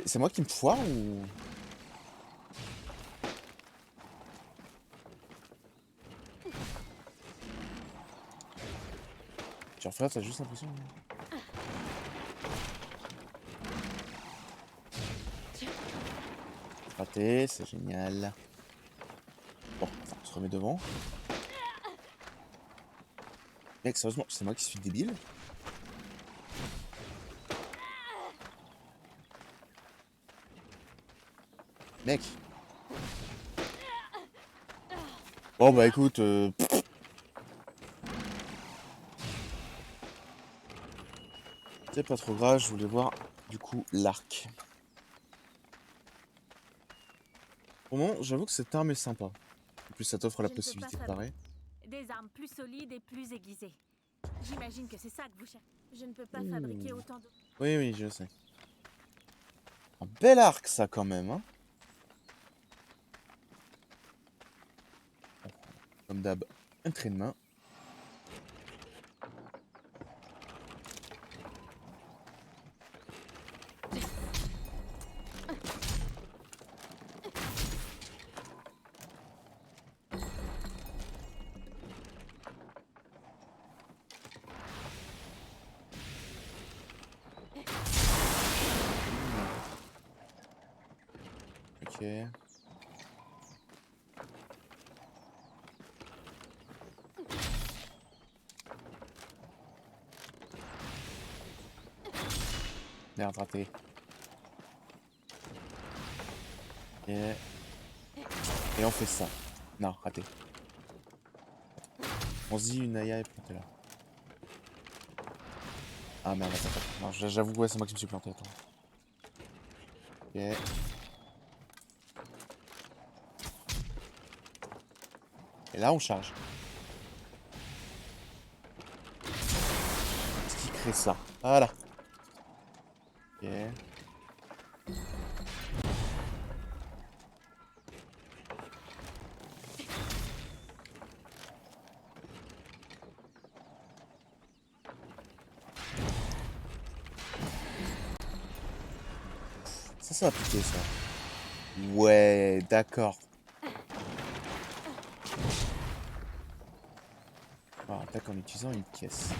C'est moi qui me foire ou... Genre frère, t'as juste l'impression... Raté, c'est génial. Bon, attends, on se remet devant. Mec, sérieusement, c'est moi qui suis débile. Mec. Bon bah écoute... C'est pas trop grave, je voulais voir du coup l'arc. Pour le moment, j'avoue que cette arme est sympa. En plus, ça t'offre la Je ne peux pas possibilité de fab- parer. Des armes plus solides et plus aiguisées. J'imagine que c'est ça que vous cherchez. Je ne peux pas fabriquer autant de... Oui, oui, je sais. Un bel arc, ça, quand même, hein. Comme d'hab, un trait de main. Ok. Merde, raté. Et on fait ça. Non, raté. On se dit une Aya est plantée là. Ah merde, attends, attends. Non, j'avoue, ouais, c'est moi qui me suis planté, attends. Ok. Et là, on charge. Ce qui crée ça. Voilà. Ok. Ça va piquer, ça. Ouais, d'accord. On attaque en utilisant une caisse.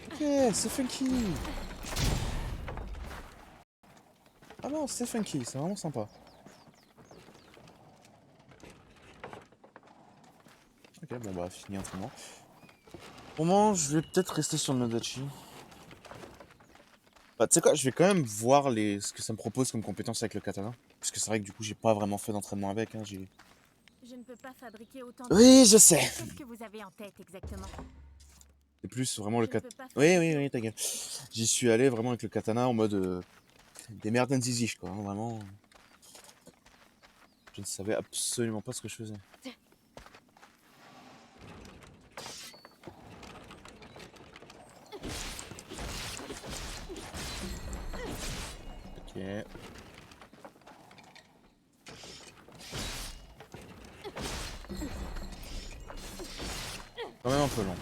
Ok, c'est funky. Ah non, c'est funky, c'est vraiment sympa. Ok, bon bah, fini entraînement. Pour le moment, je vais peut-être rester sur le Nodachi. Bah, tu sais quoi, je vais quand même voir ce que ça me propose comme compétence avec le katana. Parce que c'est vrai que du coup, j'ai pas vraiment fait d'entraînement avec. Hein, Je ne peux pas fabriquer autant de... Oui, je sais. Qu'est-ce que vous avez en tête exactement? C'est plus vraiment le Je ne katana. peux pas Oui, fabriquer... oui, oui, ta gueule. J'y suis allé vraiment avec le katana en mode des merdes ziziches, quoi. Hein, vraiment. Je ne savais absolument pas ce que je faisais. Ok. Quand même un peu long.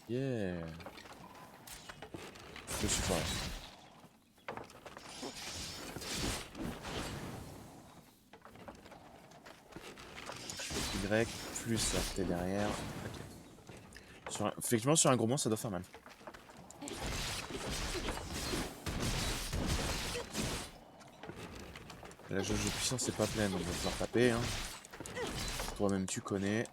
Yeah. Je suis pas. Y plus RT derrière. Ok. Effectivement, sur un gros monstre, ça doit faire mal. La jauge de puissance n'est pas pleine, donc il va falloir taper. Hein. Toi-même, tu connais.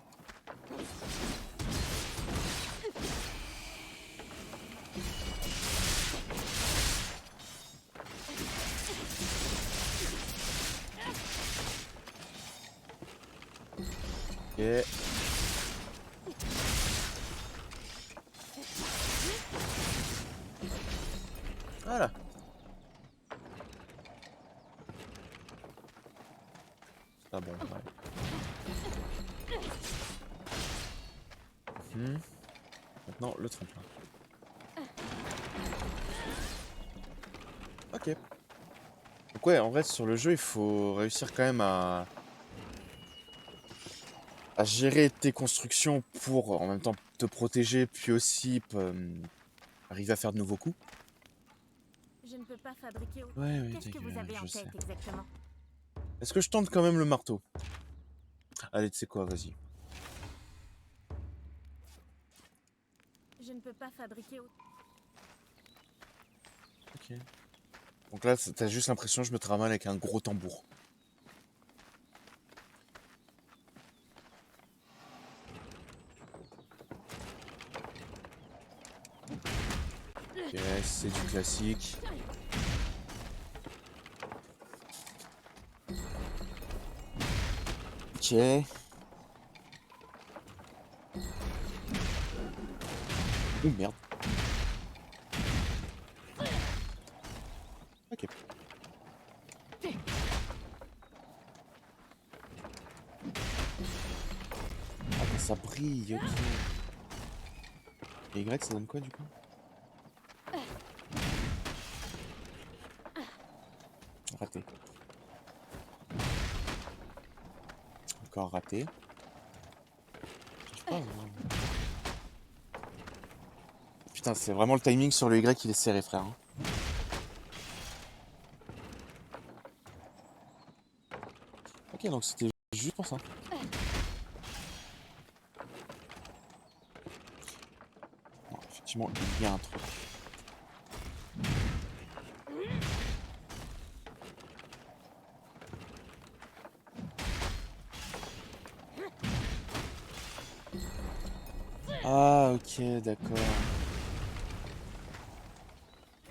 Ok. Voilà. Ah bon, ouais. Maintenant, le tremplin. Ok. Donc ouais, en vrai, sur le jeu, il faut réussir quand même à gérer tes constructions pour en même temps te protéger, puis aussi arriver à faire de nouveaux coups. Je ne peux pas fabriquer... Ouais, oui, Qu'est-ce que vous avez en je sais. tête exactement? Est-ce que je tente quand même le marteau? Allez, tu sais quoi, vas-y. Je ne peux pas fabriquer... Ok. Donc là, t'as juste l'impression que je me tramale avec un gros tambour. Ok, c'est du classique. Ok. Oh merde. Ok. Ah, bah, ça brille, ok. Et Y, ça donne quoi du coup? Raté. Encore raté. J'arrive pas à voir. Putain, c'est vraiment le timing sur le Y qui est serré, frère. Hein. Ok, donc c'était juste pour ça. Non, effectivement, il y a un truc. Ah, ok, d'accord.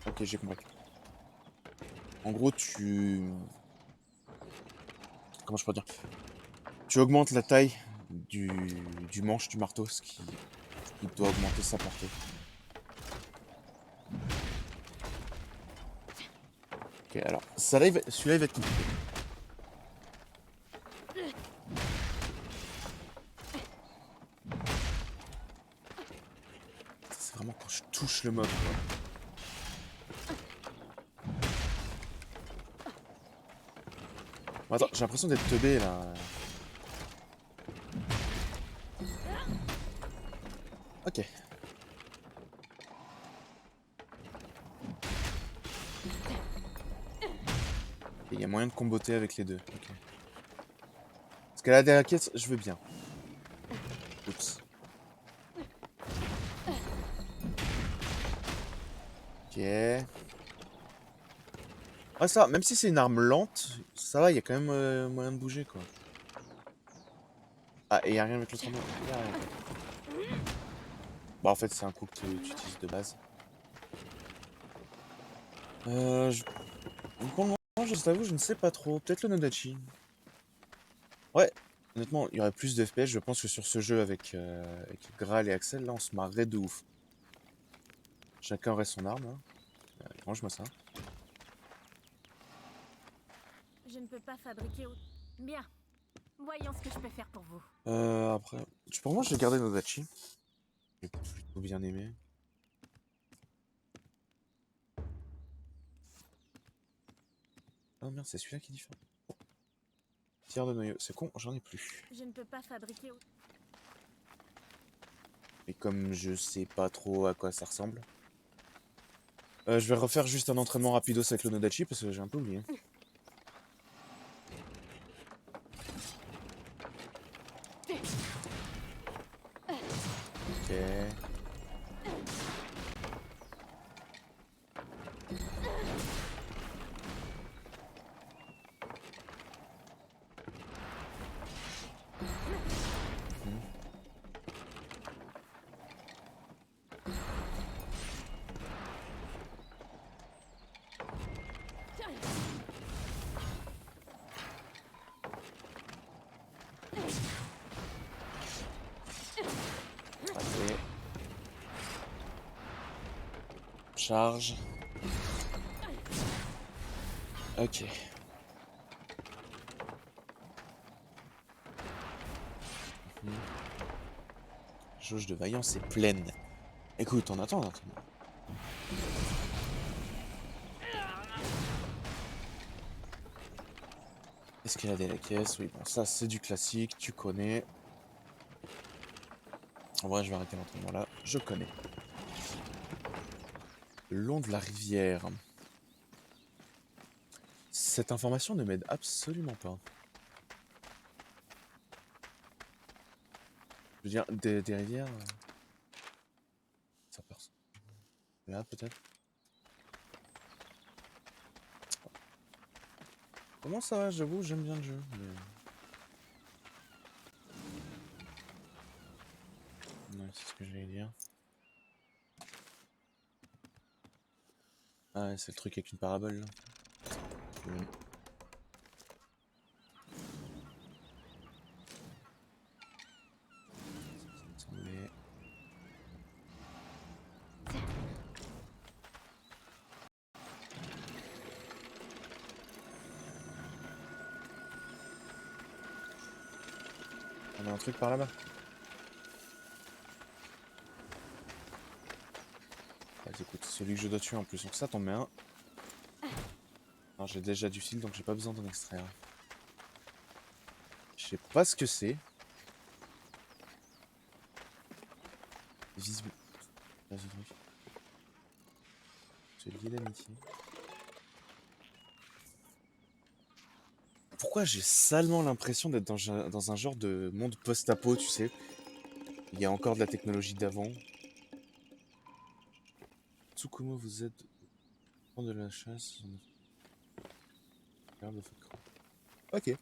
Ok, j'ai compris. En gros, comment je peux dire? Tu augmentes la taille du manche du marteau, ce qui doit augmenter sa portée. Ok, alors, celui-là, il va être compliqué. C'est vraiment quand je touche le mob, quoi. Bon, attends, j'ai l'impression d'être teubé, là. Ok. Il y a moyen de comboter avec les deux. Ok. Parce qu'à la dernière quête, je veux bien. Oups. Ok. Ouais, ça va, même si c'est une arme lente, ça va, il y a quand même moyen de bouger, quoi. Ah, et y a rien avec l'autre arme. Y a rien. Bah, en fait, c'est un coup que tu utilises de base. Je... Pour le moment, je t'avoue, je ne sais pas trop. Peut-être le Nodachi. Ouais, honnêtement, il y aurait plus de FPS. Je pense que sur ce jeu avec Graal et Axel, là, on se marrerait de ouf. Chacun aurait son arme. Hein. Range-moi ça. Je ne peux pas fabriquer... Bien. Voyons ce que je peux faire pour vous. Après... Pour moi, j'ai gardé Nodachi. J'ai plutôt bien aimé. Ah merde, c'est celui-là qui est différent. Pierre de noyau. C'est con, j'en ai plus. Je ne peux pas fabriquer... Et comme je sais pas trop à quoi ça ressemble, je vais refaire juste un entraînement rapidos avec le Nodachi parce que j'ai un peu oublié. Ok. Mhm. Raté. Charge. Ok. Mhm. Jauge de vaillance est pleine. Écoute, on attend. Escalader la caisse, oui, bon, ça c'est du classique, tu connais. En vrai, je vais arrêter l'entraînement là, je connais. Le long de la rivière. Cette information ne m'aide absolument pas. Je veux dire, des rivières. Ça perce. Là, peut-être. Comment ça va, j'avoue, j'aime bien le jeu. Mais... Ouais, c'est ce que j'allais dire. Ah, ouais, c'est le truc avec une parabole là. Je- Ça me semblait. y a un truc par là-bas. Vas-y, écoute, c'est celui que je dois tuer en plus. Donc ça tombe bien. Alors j'ai déjà du fil donc j'ai pas besoin d'en extraire. Je sais pas ce que c'est. Visible. C'est lié d'amitié. Pourquoi j'ai salement l'impression d'être dans un genre de monde post-apo, tu sais? Il y a encore de la technologie d'avant. Tsukumo, vous êtes de la chasse. Ok.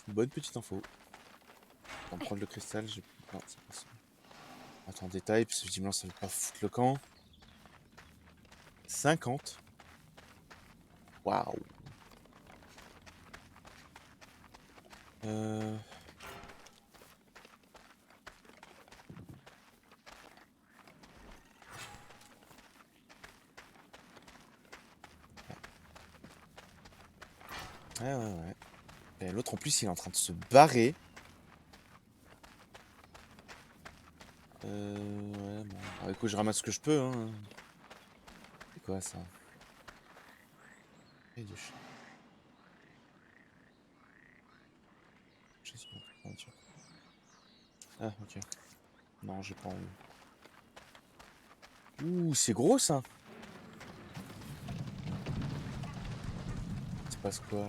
Bonne petite info. On va prendre le cristal. Non, c'est pas ça. Attends, détail, parce que visiblement ça veut pas foutre le camp. 50. Waouh. Ouais. Et l'autre en plus il est en train de se barrer. Ouais, bon. Ah, écoute, je ramasse ce que je peux, hein. C'est quoi ça? Et du chat. Ah, ok. Non, j'ai pas envie. Ouh, c'est gros ça! Il se passe quoi là?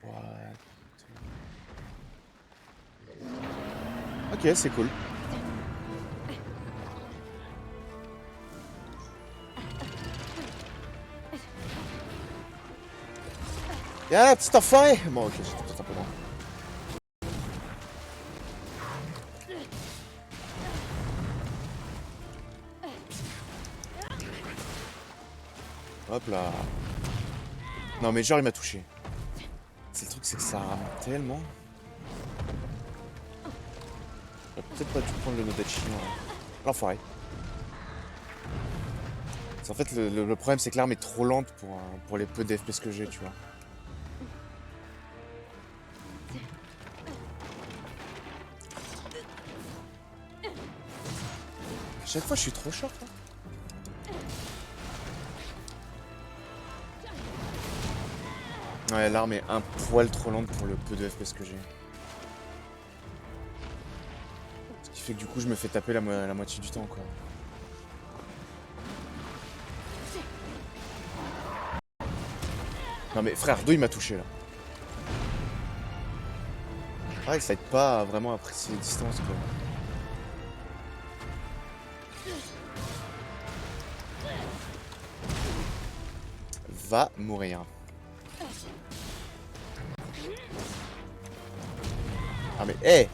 What? Ok, c'est cool. Y'a petit enfoiré! Bon, ok, j'étais peut-être un peu loin. Hop là. Non mais genre il m'a touché. C'est le truc, c'est que ça rame tellement. J'aurais peut-être pas dû prendre le Nodachi. L'enfoiré. En fait le problème c'est que l'arme est trop lente pour les peu d'FPS que j'ai, tu vois. À chaque fois je suis trop short hein. Ouais, l'arme est un poil trop lente pour le peu de FPS que j'ai. Ce qui fait que du coup je me fais taper la moitié du temps quoi. Non mais frère, d'où il m'a touché là. Pareil, ça aide pas à vraiment apprécier les distances quoi. Va mourir. Ah mais hé hey.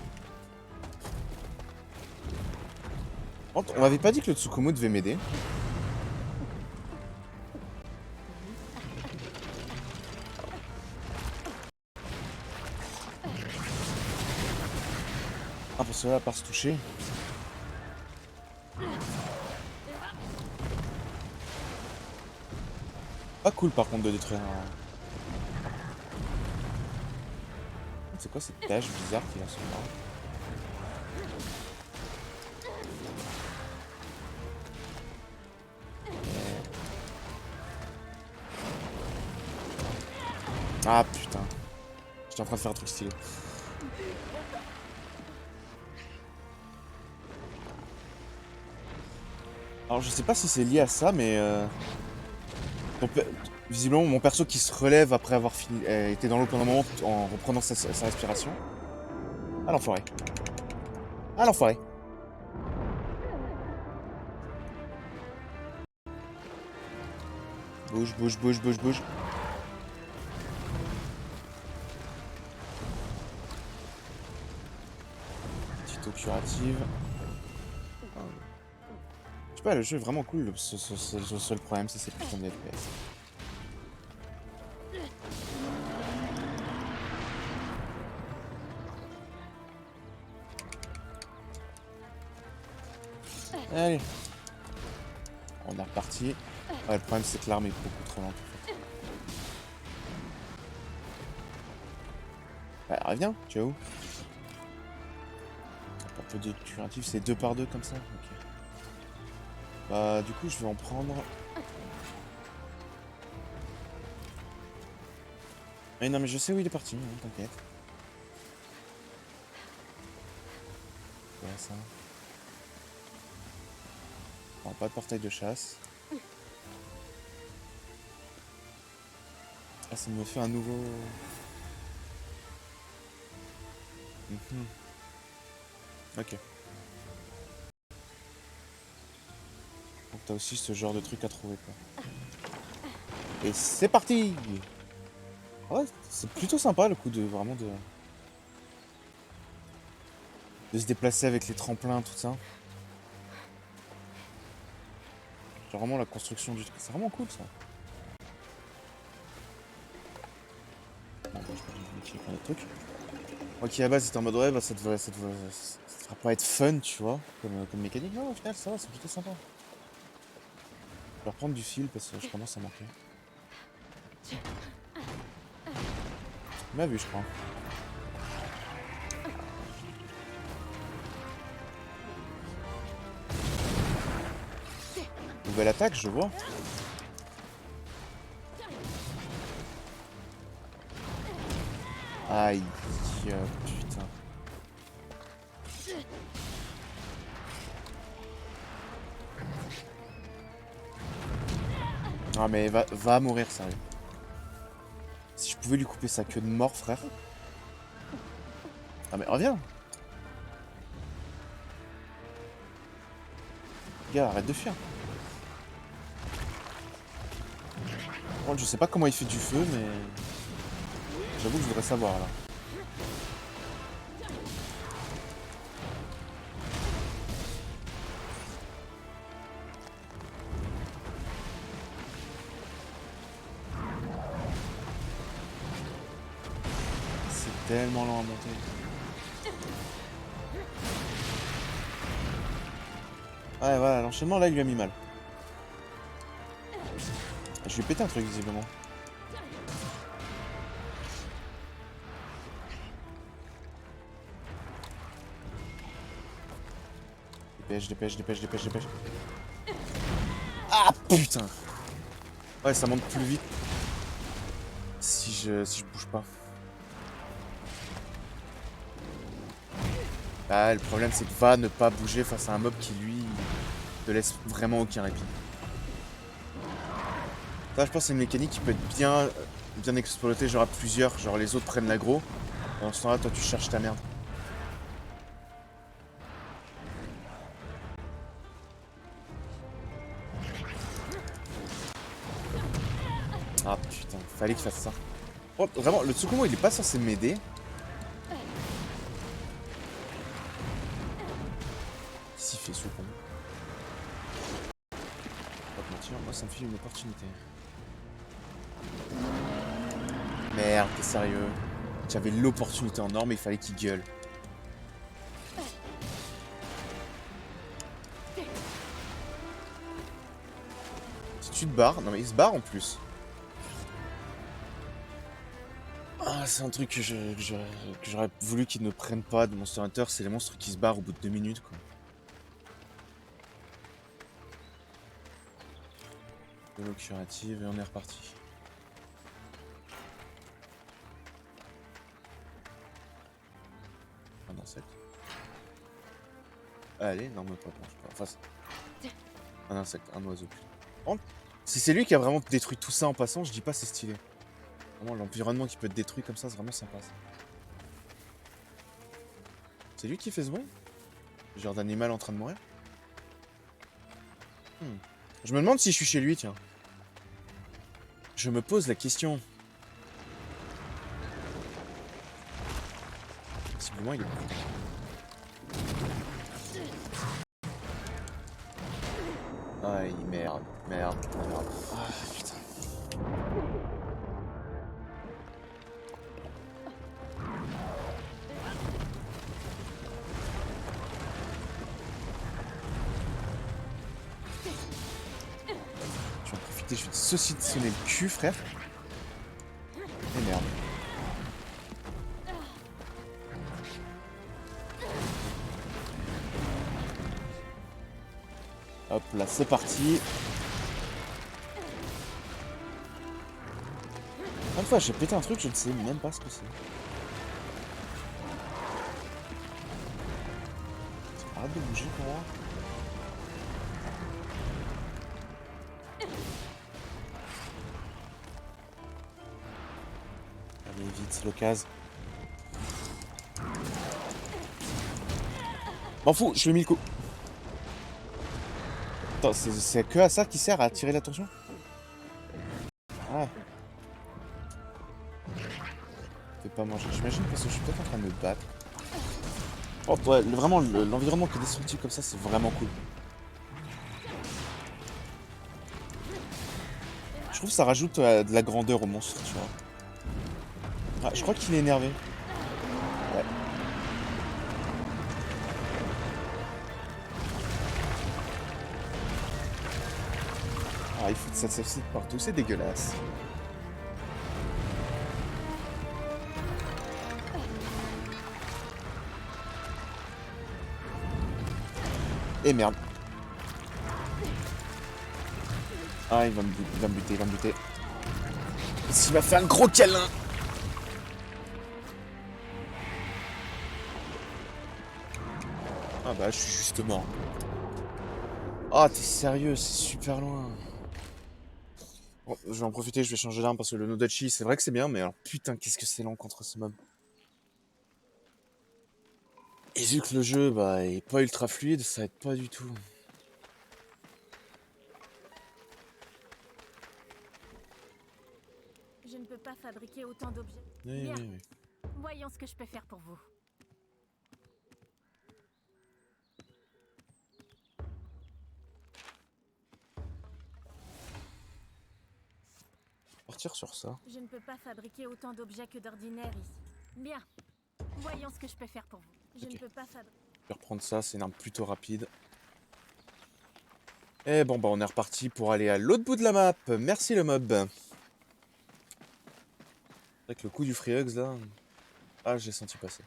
On m'avait pas dit que le Tsukumo devait m'aider. Ah pour cela à part se toucher. Pas cool par contre de détruire un... C'est quoi cette tâche bizarre qui est là sur moi? Ah putain. J'étais en train de faire un truc stylé. Alors je sais pas si c'est lié à ça mais visiblement mon perso qui se relève après avoir fini était dans l'eau pendant un moment en reprenant sa respiration. Ah l'enfoiré. Ah l'enfoiré. Bouge. Petite eau curative. Je sais pas, le jeu est vraiment cool, le seul problème c'est putains de FPS. Allez. On est reparti. Ouais, le problème c'est que l'arme est beaucoup trop lente en fait. Bah, reviens, tu vas où? Un peu de curatif, c'est 2 par 2 comme ça? Ok. Bah, du coup, je vais en prendre. Mais non, mais je sais où il est parti, hein, t'inquiète. Ouais, ça. Bon, pas de portail de chasse. Ah, ça me fait un nouveau. Mhm. Ok. Donc t'as aussi ce genre de truc à trouver, quoi. Et c'est parti! Ouais, c'est plutôt sympa le coup de vraiment de se déplacer avec les tremplins, tout ça. Genre vraiment la construction du truc, c'est vraiment cool ça. Bon, bah, je peux cliquer plein de trucs. Moi qui à la base était en mode ouais, bah ça devrait pas être fun, tu vois, comme mécanique. Non, au final ça va, c'est plutôt sympa. Je vais reprendre du fil parce que je commence à manquer. Tu m'as vu, je crois. Nouvelle attaque, je vois. Aïe, putain. Ah mais va mourir, sérieux. Si je pouvais lui couper sa queue de mort, frère. Ah mais reviens. Gars, arrête de fuir. Bon, je sais pas comment il fait du feu, mais... J'avoue que je voudrais savoir, là. C'est tellement lent à monter. Ouais, voilà, l'enchaînement, là, il lui a mis mal. Je lui ai pété un truc, visiblement. Dépêche. Ah, putain! Ouais, ça monte plus vite. Si je bouge pas. Ah, le problème, c'est que va ne pas bouger face à un mob qui, lui, te laisse vraiment aucun répit. Ça, je pense que c'est une mécanique qui peut être bien exploitée, genre à plusieurs. Genre les autres prennent l'aggro. Et en ce temps-là, toi, tu cherches ta merde. Ah putain, fallait qu'il fasse ça. Oh, vraiment, le Tsukumo, il est pas censé m'aider. Qu'est-ce qu'il fait, ce con? Pas te mentir, moi, ça me file une opportunité. Merde, t'es sérieux? J'avais l'opportunité en or, mais il fallait qu'il gueule. Si tu te barres... Non mais il se barre en plus. Ah, c'est un truc que j'aurais voulu qu'ils ne prennent pas de Monster Hunter, c'est les monstres qui se barrent au bout de 2 minutes, quoi. De l'eau curative et on est reparti. Un insecte. Allez, non mais pas, enfin, un insecte, un oiseau. Oh, si c'est lui qui a vraiment détruit tout ça en passant, je dis pas c'est stylé. Vraiment l'environnement qui peut être détruit comme ça, c'est vraiment sympa ça. C'est lui qui fait ce bruit? Genre d'animal en train de mourir? Je me demande si je suis chez lui, tiens. Je me pose la question. Visiblement il est... Aïe, merde. Ah, putain. Je vais en profiter, je vais te saucissonner le cul, frère. Et merde. Hop là, c'est parti. Une fois, j'ai pété un truc, je ne sais même pas ce que c'est. Arrête de bouger pour moi. Allez, vite, c'est l'occasion. M'en fous, je lui ai mis le coup. Attends, c'est que à ça qui sert à attirer l'attention? Ah. Fais pas manger, j'imagine, parce que je suis peut-être en train de me battre. Oh ouais, vraiment, l'environnement qui est destructif comme ça, c'est vraiment cool. Je trouve que ça rajoute de la grandeur au monstre, tu vois. Ah, je crois qu'il est énervé. Ouais. Ah, il faut que ça s'effrite partout, c'est dégueulasse. Et merde. Ah, il va me buter, il va me buter. Il m'a fait un gros câlin. Ah bah, je suis juste mort. Ah, t'es sérieux, c'est super loin. Bon, je vais en profiter, je vais changer d'arme parce que le Nodachi, c'est vrai que c'est bien, mais alors putain, qu'est-ce que c'est lent contre ce mob. Et vu que le jeu, bah, est pas ultra fluide, ça aide pas du tout. Je ne peux pas fabriquer autant d'objets. Oui, Bien. oui, oui. Voyons ce que je peux faire pour vous. Partir sur ça. Je ne peux pas fabriquer autant d'objets que d'ordinaire ici. Bien. Voyons ce que je peux faire pour vous. Je Ok. ne peux pas fabriquer... Je vais reprendre ça, c'est une arme plutôt rapide. Et bon, bah, on est reparti pour aller à l'autre bout de la map. Merci le mob. Avec le coup du Free Hugs là. Ah, j'ai senti passer.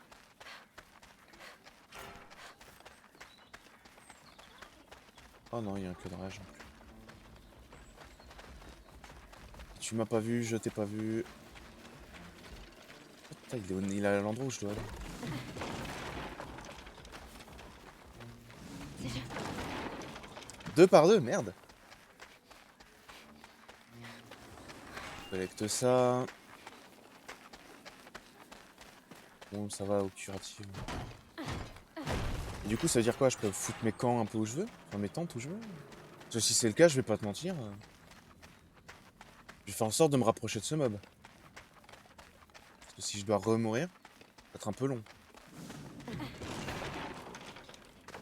Oh non, il y a un queue de rage en plus. Tu m'as pas vu, je t'ai pas vu. Oh, putain, il est à l'endroit où je dois aller. Deux par deux, merde. Collecte ça. Bon, ça va au curatif. Et du coup, ça veut dire quoi? Je peux foutre mes camps un peu où je veux? Enfin, mes tentes où je veux? Parce que si c'est le cas, je vais pas te mentir. Je vais faire en sorte de me rapprocher de ce mob. Parce que si je dois remourir, ça va être un peu long.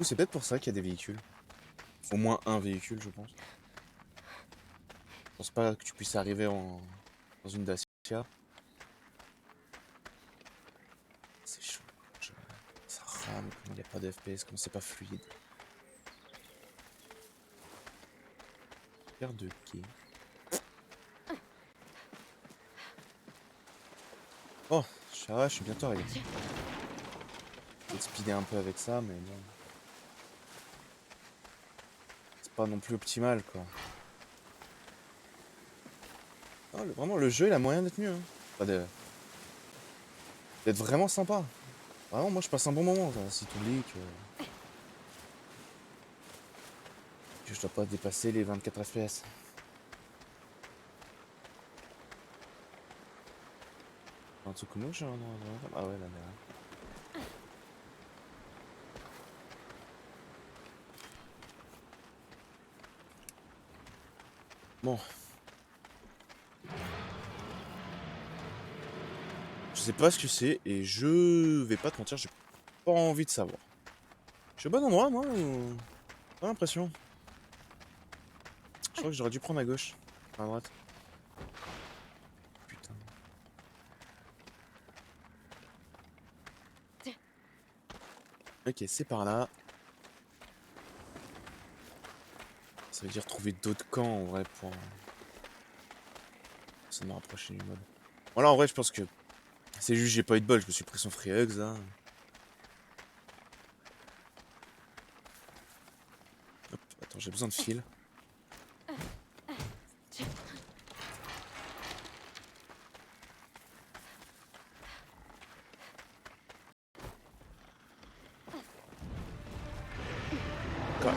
Ou c'est peut-être pour ça qu'il y a des véhicules. Au moins un véhicule, je pense. Je pense pas que tu puisses arriver dans une Dacia. C'est chaud. Ça rame, comme il n'y a pas de FPS, comme c'est pas fluide. Paire de quai. Oh, ça va, je suis bientôt arrivé. Je vais speeder un peu avec ça, mais bon. C'est pas non plus optimal, quoi. Oh, vraiment, le jeu, il a moyen d'être mieux. Hein. Enfin, d'être vraiment sympa. Vraiment, moi, je passe un bon moment. Si tu oublies que je dois pas dépasser les 24 FPS. Un Tsukumo, j'ai un endroit. Ah ouais, là, là. Bon. Je sais pas ce que c'est et je vais pas te mentir, j'ai pas envie de savoir. Je suis au bon endroit, moi, ou... Pas l'impression. Je crois que j'aurais dû prendre à gauche. À droite. Putain. Ok, c'est par là. Ça veut dire trouver d'autres camps en vrai pour ça me rapprocher du mob. Voilà, en vrai, je pense que c'est juste j'ai pas eu de bol, je me suis pris son free hugs là. Hop, attends, j'ai besoin de fil.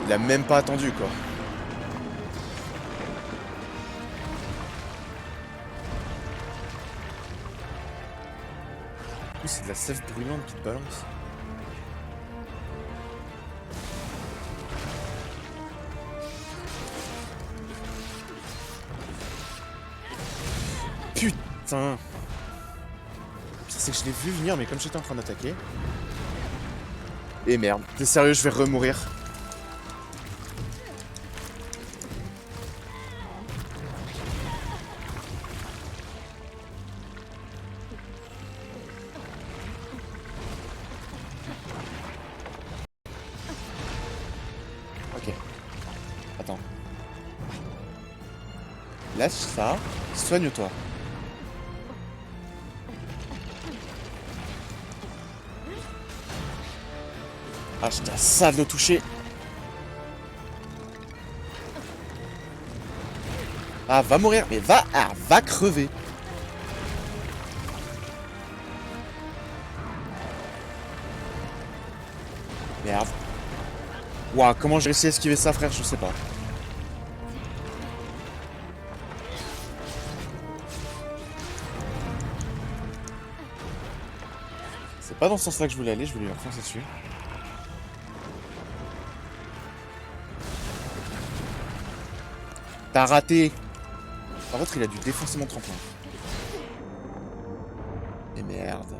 Il a même pas attendu quoi. En plus, c'est de la sève brûlante qui te balance. Putain. C'est que je l'ai vu venir, mais comme j'étais en train d'attaquer. Et merde. T'es sérieux, je vais remourir. Ok. Attends. Lâche ça. Soigne-toi. Ah, j'étais à ça de le toucher. Ah, va mourir, mais va, va crever. Merde. Ouah, comment j'ai réussi à esquiver ça, frère, je sais pas. C'est pas dans ce sens-là que je voulais aller, je voulais lui enfoncer dessus. T'as raté. Par contre, il a dû défoncer mon tremplin. Et merde.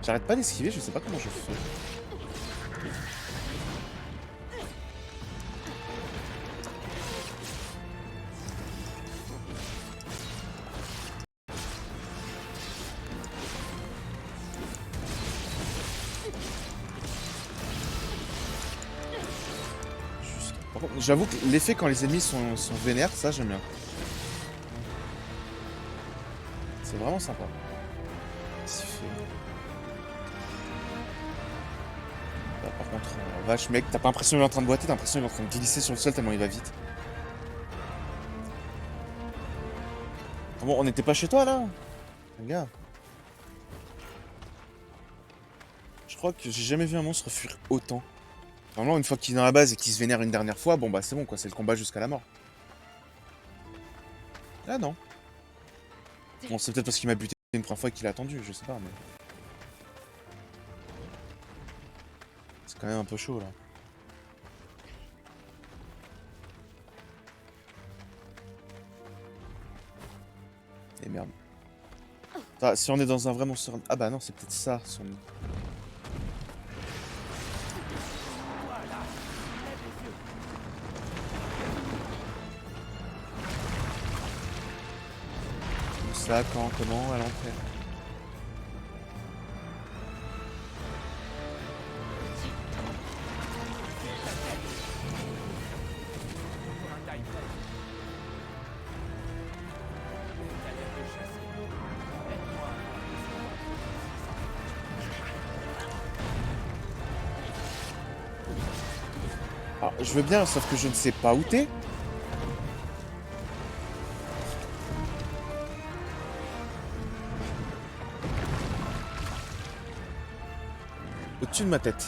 J'arrête pas d'esquiver, je sais pas comment je fais. Par contre, j'avoue que l'effet quand les ennemis sont vénères, ça j'aime bien. C'est vraiment sympa. Qu'est-ce qu'il fait ? Là, par contre, vache mec, t'as pas l'impression qu'il est en train de boiter, t'as l'impression qu'il est en train de glisser sur le sol tellement il va vite. Ah bon, on n'était pas chez toi là ? Regarde. Je crois que j'ai jamais vu un monstre fuir autant. Normalement, une fois qu'il est dans la base et qu'il se vénère une dernière fois, bon bah c'est bon quoi, c'est le combat jusqu'à la mort. Ah non. Bon, c'est peut-être parce qu'il m'a buté une première fois et qu'il a attendu, je sais pas, mais... C'est quand même un peu chaud là. Et merde. Ah, si on est dans un vrai monstre... Ah bah non, c'est peut-être ça son... Ça, quand, comment, à l'entrée. Alors, je veux bien, sauf que je ne sais pas où t'es. Au-dessus de ma tête.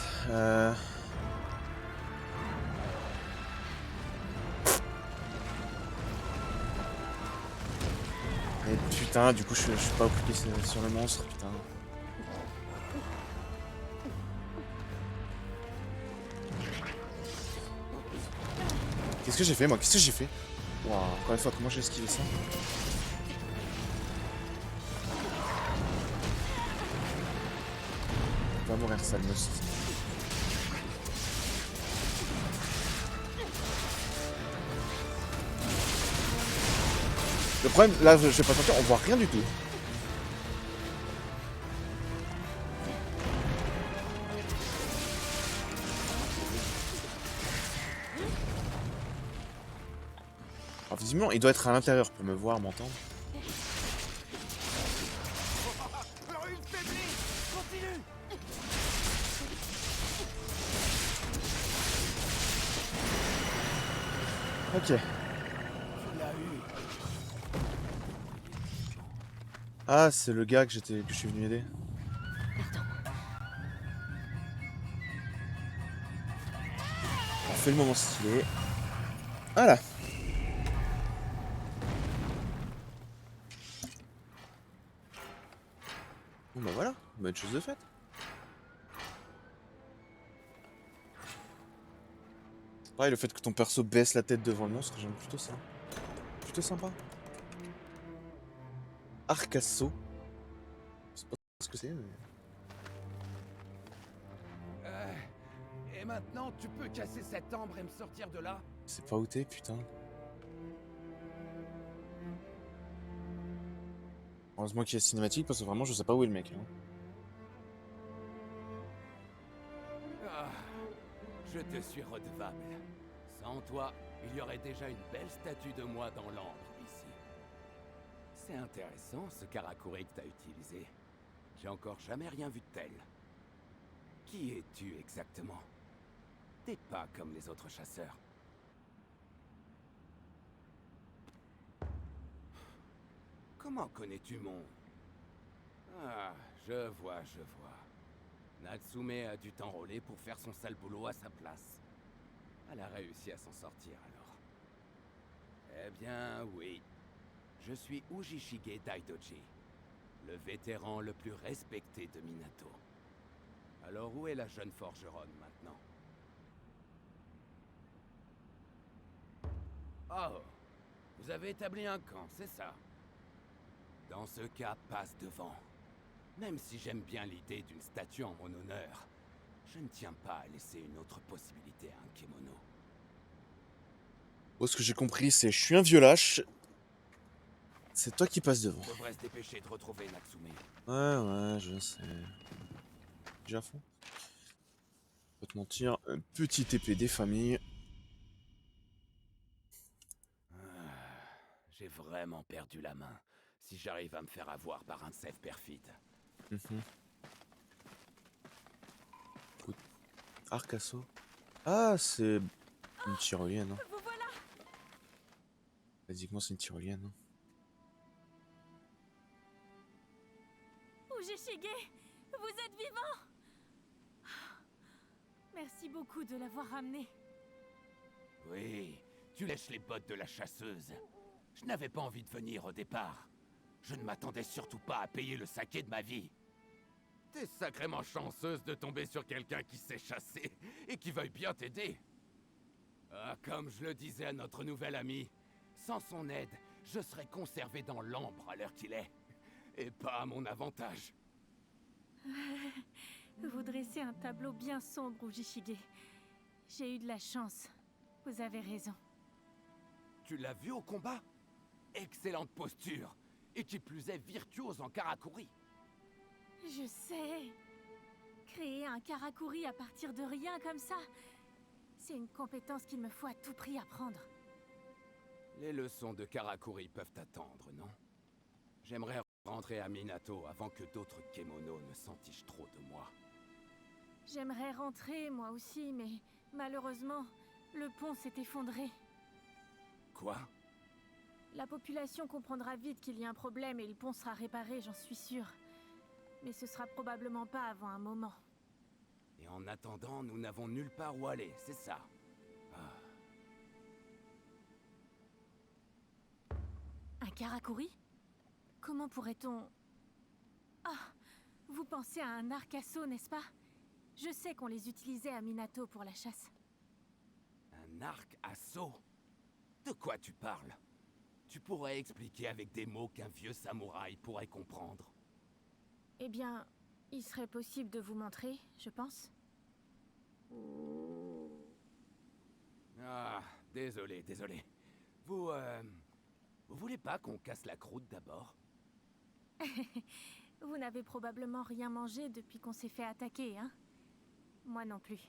Et putain, du coup, je suis pas occupé sur le monstre, putain. Qu'est-ce que j'ai fait, moi? Qu'est-ce que j'ai fait? Waouh, encore une fois, comment j'ai esquivé ça? Va mourir, sale must. Le problème, là, je vais pas mentir, on voit rien du tout. Alors, visiblement, il doit être à l'intérieur pour me voir, m'entendre. Ok. Tu l'as eu. Ah, c'est le gars que je suis venu aider. Pardon. On fait le moment stylé. Voilà. Bon bah voilà, bonne chose de faite. Pareil, le fait que ton perso baisse la tête devant le monstre, j'aime plutôt ça. Plutôt sympa. Arcasso. Je sais pas ce que c'est, mais... Et maintenant, tu peux casser cette ambre et me sortir de là? C'est pas où t'es, putain. Heureusement qu'il y a cinématique, parce que vraiment, je sais pas où est le mec. Hein. Ah, je te suis redevable. Sans toi, il y aurait déjà une belle statue de moi dans l'ambre ici. C'est intéressant ce Karakuri que t'as utilisé. J'ai encore jamais rien vu de tel. Qui es-tu exactement? T'es pas comme les autres chasseurs. Comment connais-tu mon... Ah, je vois. Natsume a dû t'enrôler pour faire son sale boulot à sa place. Elle a réussi à s'en sortir alors. Eh bien, oui. Je suis Ujishige Daidoji, le vétéran le plus respecté de Minato. Alors où est la jeune forgeronne maintenant? Oh, vous avez établi un camp, c'est ça? Dans ce cas, passe devant. Même si j'aime bien l'idée d'une statue en mon honneur, je ne tiens pas à laisser une autre possibilité à un kemono. Bon, ce que j'ai compris, c'est je suis un vieux lâche. C'est toi qui passes devant. On devrait se dépêcher de retrouver Natsume. Ouais, je sais. J'ai à fond. Pas te mentir, un petit épée des familles. J'ai vraiment perdu la main si j'arrive à me faire avoir par un Seth perfide. Mhm. Écoute. Arcasso. Ah, c'est une tyrolienne. Hein. Vous voilà! Basiquement, c'est une tyrolienne. Hein. Ujishige, vous êtes vivant! Merci beaucoup de l'avoir ramené. Oui, tu lèches les bottes de la chasseuse. Je n'avais pas envie de venir au départ. Je ne m'attendais surtout pas à payer le saké de ma vie. T'es sacrément chanceuse de tomber sur quelqu'un qui sait chasser et qui veuille bien t'aider. Ah, comme je le disais à notre nouvel ami, sans son aide, je serais conservé dans l'ambre à l'heure qu'il est. Et pas à mon avantage. Vous dressez un tableau bien sombre, Ujishige. J'ai eu de la chance. Vous avez raison. Tu l'as vu au combat? Excellente posture. Et qui plus est virtuose en Karakuri. Je sais. Créer un Karakuri à partir de rien comme ça, c'est une compétence qu'il me faut à tout prix apprendre. Les leçons de Karakuri peuvent attendre, non? J'aimerais rentrer à Minato avant que d'autres kemonos ne s'entichent trop de moi. J'aimerais rentrer, moi aussi, mais malheureusement, le pont s'est effondré. Quoi? La population comprendra vite qu'il y a un problème et le pont sera réparé, j'en suis sûre. Mais ce sera probablement pas avant un moment. Et en attendant, nous n'avons nulle part où aller, c'est ça? Un Karakuri? Comment pourrait-on... Ah, vous pensez à un arc-assaut, n'est-ce pas? Je sais qu'on les utilisait à Minato pour la chasse. Un arc à saut? De quoi tu parles? Tu pourrais expliquer avec des mots qu'un vieux samouraï pourrait comprendre. Eh bien, il serait possible de vous montrer, je pense. Ah, désolé. Vous voulez pas qu'on casse la croûte d'abord? Vous n'avez probablement rien mangé depuis qu'on s'est fait attaquer, hein? Moi non plus.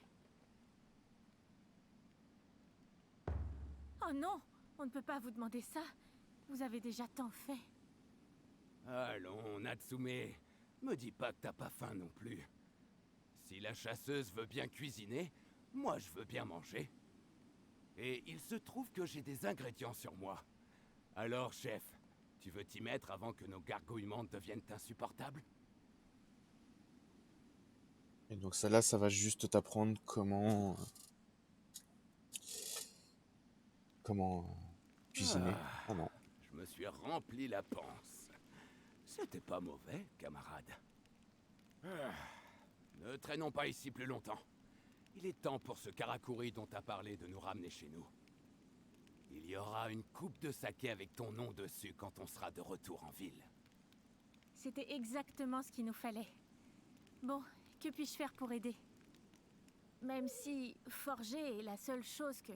Oh non! On ne peut pas vous demander ça. Vous avez déjà tant fait. Allons, Natsume, me dis pas que t'as pas faim non plus. Si la chasseuse veut bien cuisiner, moi je veux bien manger. Et il se trouve que j'ai des ingrédients sur moi. Alors, chef, tu veux t'y mettre avant que nos gargouillements deviennent insupportables? Et donc ça là, ça va juste t'apprendre comment cuisiner. Ah, Ah non. je me suis rempli la panse. C'était pas mauvais, camarade. Ah, ne traînons pas ici plus longtemps. Il est temps pour ce Karakuri dont t'as parlé de nous ramener chez nous. Il y aura une coupe de saké avec ton nom dessus quand on sera de retour en ville. C'était exactement ce qu'il nous fallait. Bon, que puis-je faire pour aider? Même si forger est la seule chose que...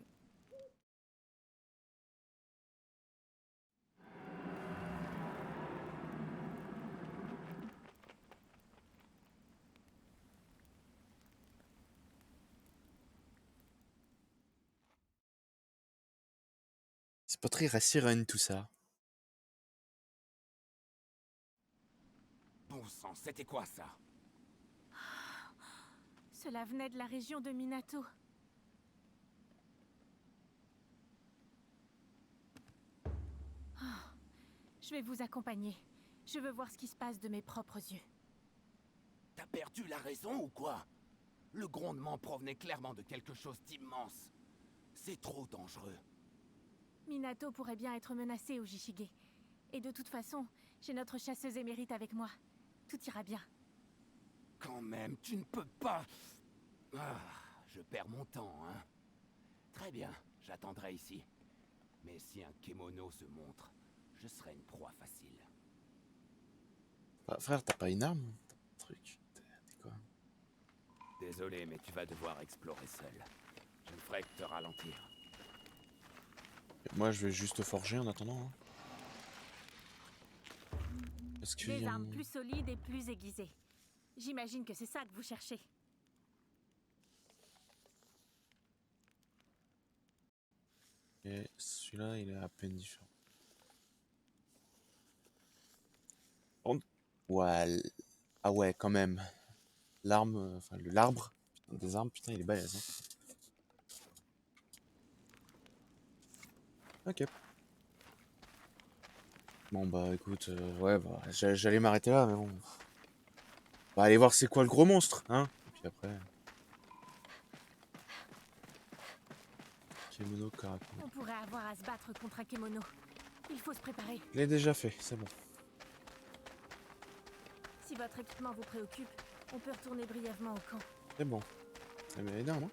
C'est pas très rassurant tout ça. Bon sang, c'était quoi ça? Cela venait de la région de Minato. Ah, je vais vous accompagner. Je veux voir ce qui se passe de mes propres yeux. T'as perdu la raison ou quoi? Le grondement provenait clairement de quelque chose d'immense. C'est trop dangereux. Minato pourrait bien être menacé au Jishige. Et de toute façon, j'ai notre chasseuse émérite avec moi. Tout ira bien. Quand même, tu ne peux pas... Ah, je perds mon temps, hein. Très bien, j'attendrai ici. Mais si un Kemono se montre, je serai une proie facile. Bah, frère, t'as pas une arme? Truc. T'es quoi? Désolé, mais tu vas devoir explorer seul. Je ne ferai que te ralentir. Et moi, je vais juste forger en attendant. Hein. Est-ce qu'il Des y a armes plus solides et plus aiguisées. J'imagine que c'est ça que vous cherchez. Et celui-là, il est à peine différent. Ouais. Ah ouais, quand même. L'arme, enfin l'arbre des armes, putain, il est balèze. Hein. Ok. Bon bah écoute, ouais, bah, j'allais m'arrêter là, mais bon. On va aller voir c'est quoi le gros monstre, hein. Et puis après. Kemono Karakuri. On pourrait avoir à se battre contre un Kemono. Il faut se préparer. Je l'ai déjà fait, c'est bon. Si votre équipement vous préoccupe, on peut retourner brièvement au camp. C'est bon. Ça mérite d'armes, hein.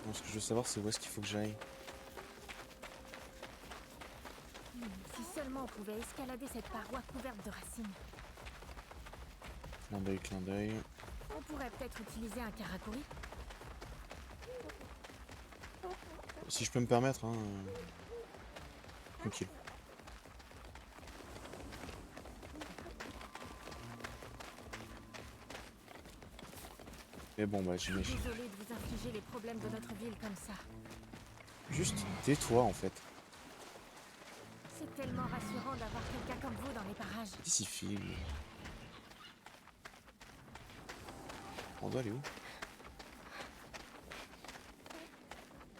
Bon, ce que je veux savoir, c'est où est-ce qu'il faut que j'aille. Si seulement on pouvait escalader cette paroi couverte de racines. Clin d'œil, clin d'œil. On pourrait peut-être utiliser un Karakuri. Si je peux me permettre, hein. Tranquille. Mais bon, bah j'imagine. Désolée de vous infliger les problèmes de notre ville comme ça. Juste tais-toi en fait. C'est tellement rassurant d'avoir quelqu'un comme vous dans les parages. Ici, file. On doit aller où?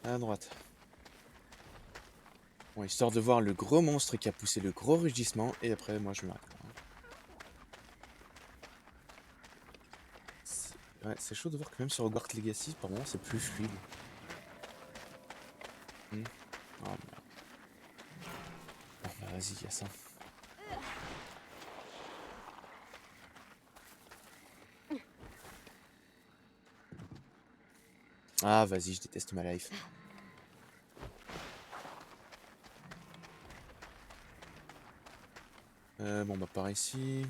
À droite. Bon, histoire de voir le gros monstre qui a poussé le gros rugissement, et après, moi, je m'arrête. Ouais, c'est chaud de voir que même sur Hogwarts Legacy, par moment, c'est plus fluide. Oh, merde. Bon, bah, vas-y, y'a ça. Ah, vas-y, je déteste ma life. Bon, bah, par ici.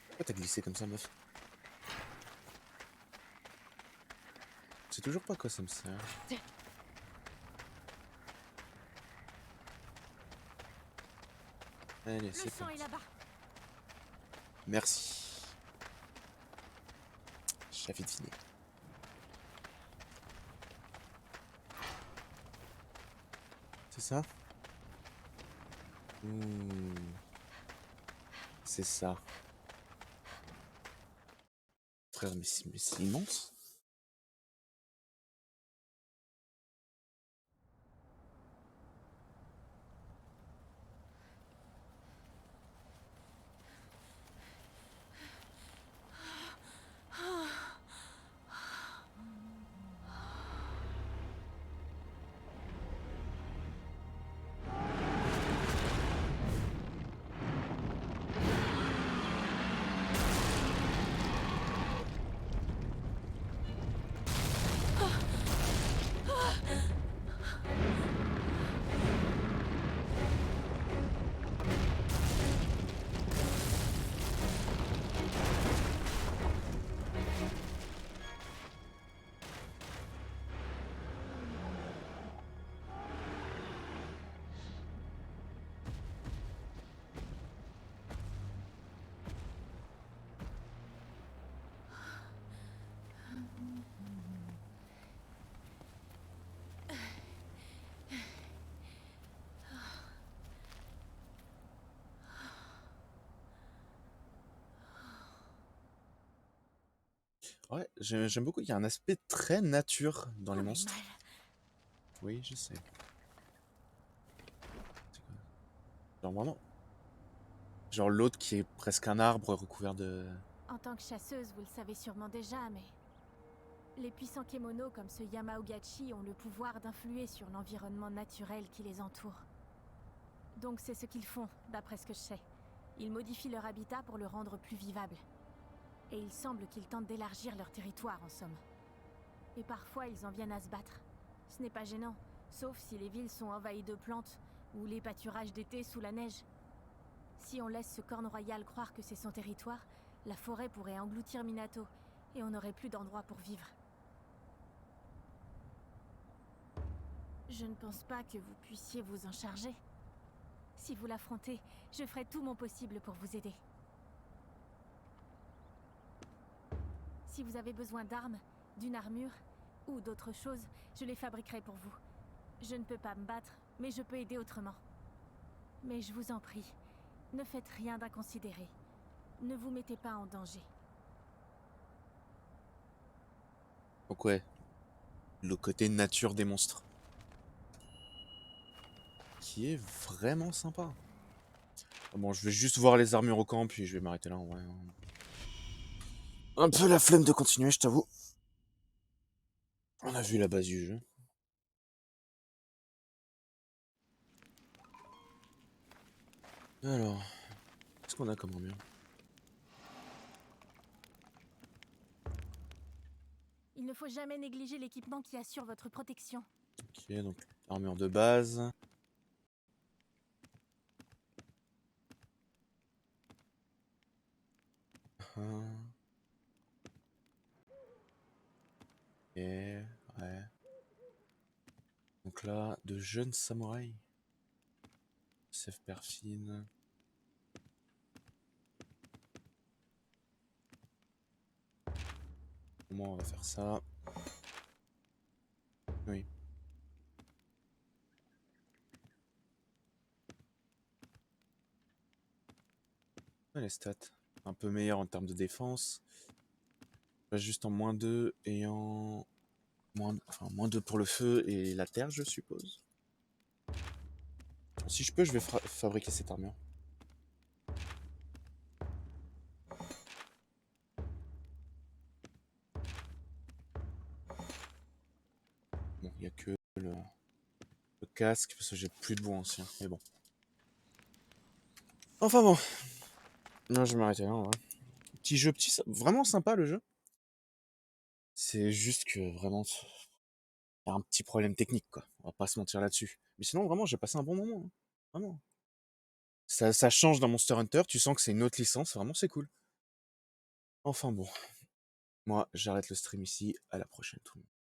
Pourquoi t'as glissé comme ça, meuf? C'est toujours pas quoi ça me sert. Allez, Le c'est sang est parti. là-bas. Merci. J'avais deviné. C'est ça? Ouh. c'est ça. Frère, mais c'est immense. Ouais, j'aime beaucoup. Il y a un aspect très nature dans les J'en ai monstres. mal. Oui, je sais. C'est quoi? Genre vraiment. Genre l'autre qui est presque un arbre recouvert de... En tant que chasseuse, vous le savez sûrement déjà, mais... Les puissants kémonos comme ce Yamaogachi ont le pouvoir d'influer sur l'environnement naturel qui les entoure. Donc c'est ce qu'ils font, d'après ce que je sais. Ils modifient leur habitat pour le rendre plus vivable. Et il semble qu'ils tentent d'élargir leur territoire, en somme. Et parfois, ils en viennent à se battre. Ce n'est pas gênant, sauf si les villes sont envahies de plantes, ou les pâturages d'été sous la neige. Si on laisse ce corne royal croire que c'est son territoire, la forêt pourrait engloutir Minato, et on n'aurait plus d'endroit pour vivre. Je ne pense pas que vous puissiez vous en charger. Si vous l'affrontez, je ferai tout mon possible pour vous aider. Si vous avez besoin d'armes, d'une armure, ou d'autres choses, je les fabriquerai pour vous. Je ne peux pas me battre, mais je peux aider autrement. Mais je vous en prie, ne faites rien d'inconsidéré. Ne vous mettez pas en danger. Donc ouais, le côté nature des monstres. Qui est vraiment sympa. Bon, je vais juste voir les armures au camp, puis je vais m'arrêter là en vrai. Un peu la flemme de continuer, je t'avoue. On a vu la base du jeu. Alors, qu'est-ce qu'on a comme armure? Il ne faut jamais négliger l'équipement qui assure votre protection. Ok, donc armure de base. Hein. Ok, ouais. Donc là, de jeunes samouraïs. Sève perfide. Comment on va faire ça? Oui. Ouais, les stats. Un peu meilleures en termes de défense. Pas juste en -2 et en... Enfin, -2 pour le feu et la terre, je suppose. Si je peux, je vais fabriquer cette armure. Bon, il n'y a que le casque, parce que j'ai plus de bois ancien, mais bon. Enfin bon. Non, je vais m'arrêter là, ouais. Petit jeu, vraiment sympa le jeu. C'est juste que vraiment, il y a un petit problème technique, quoi. On va pas se mentir là-dessus. Mais sinon, vraiment, j'ai passé un bon moment, hein. Vraiment. Ça change d'un Monster Hunter, tu sens que c'est une autre licence, vraiment, c'est cool. Enfin bon. Moi, j'arrête le stream ici. À la prochaine, tout le monde.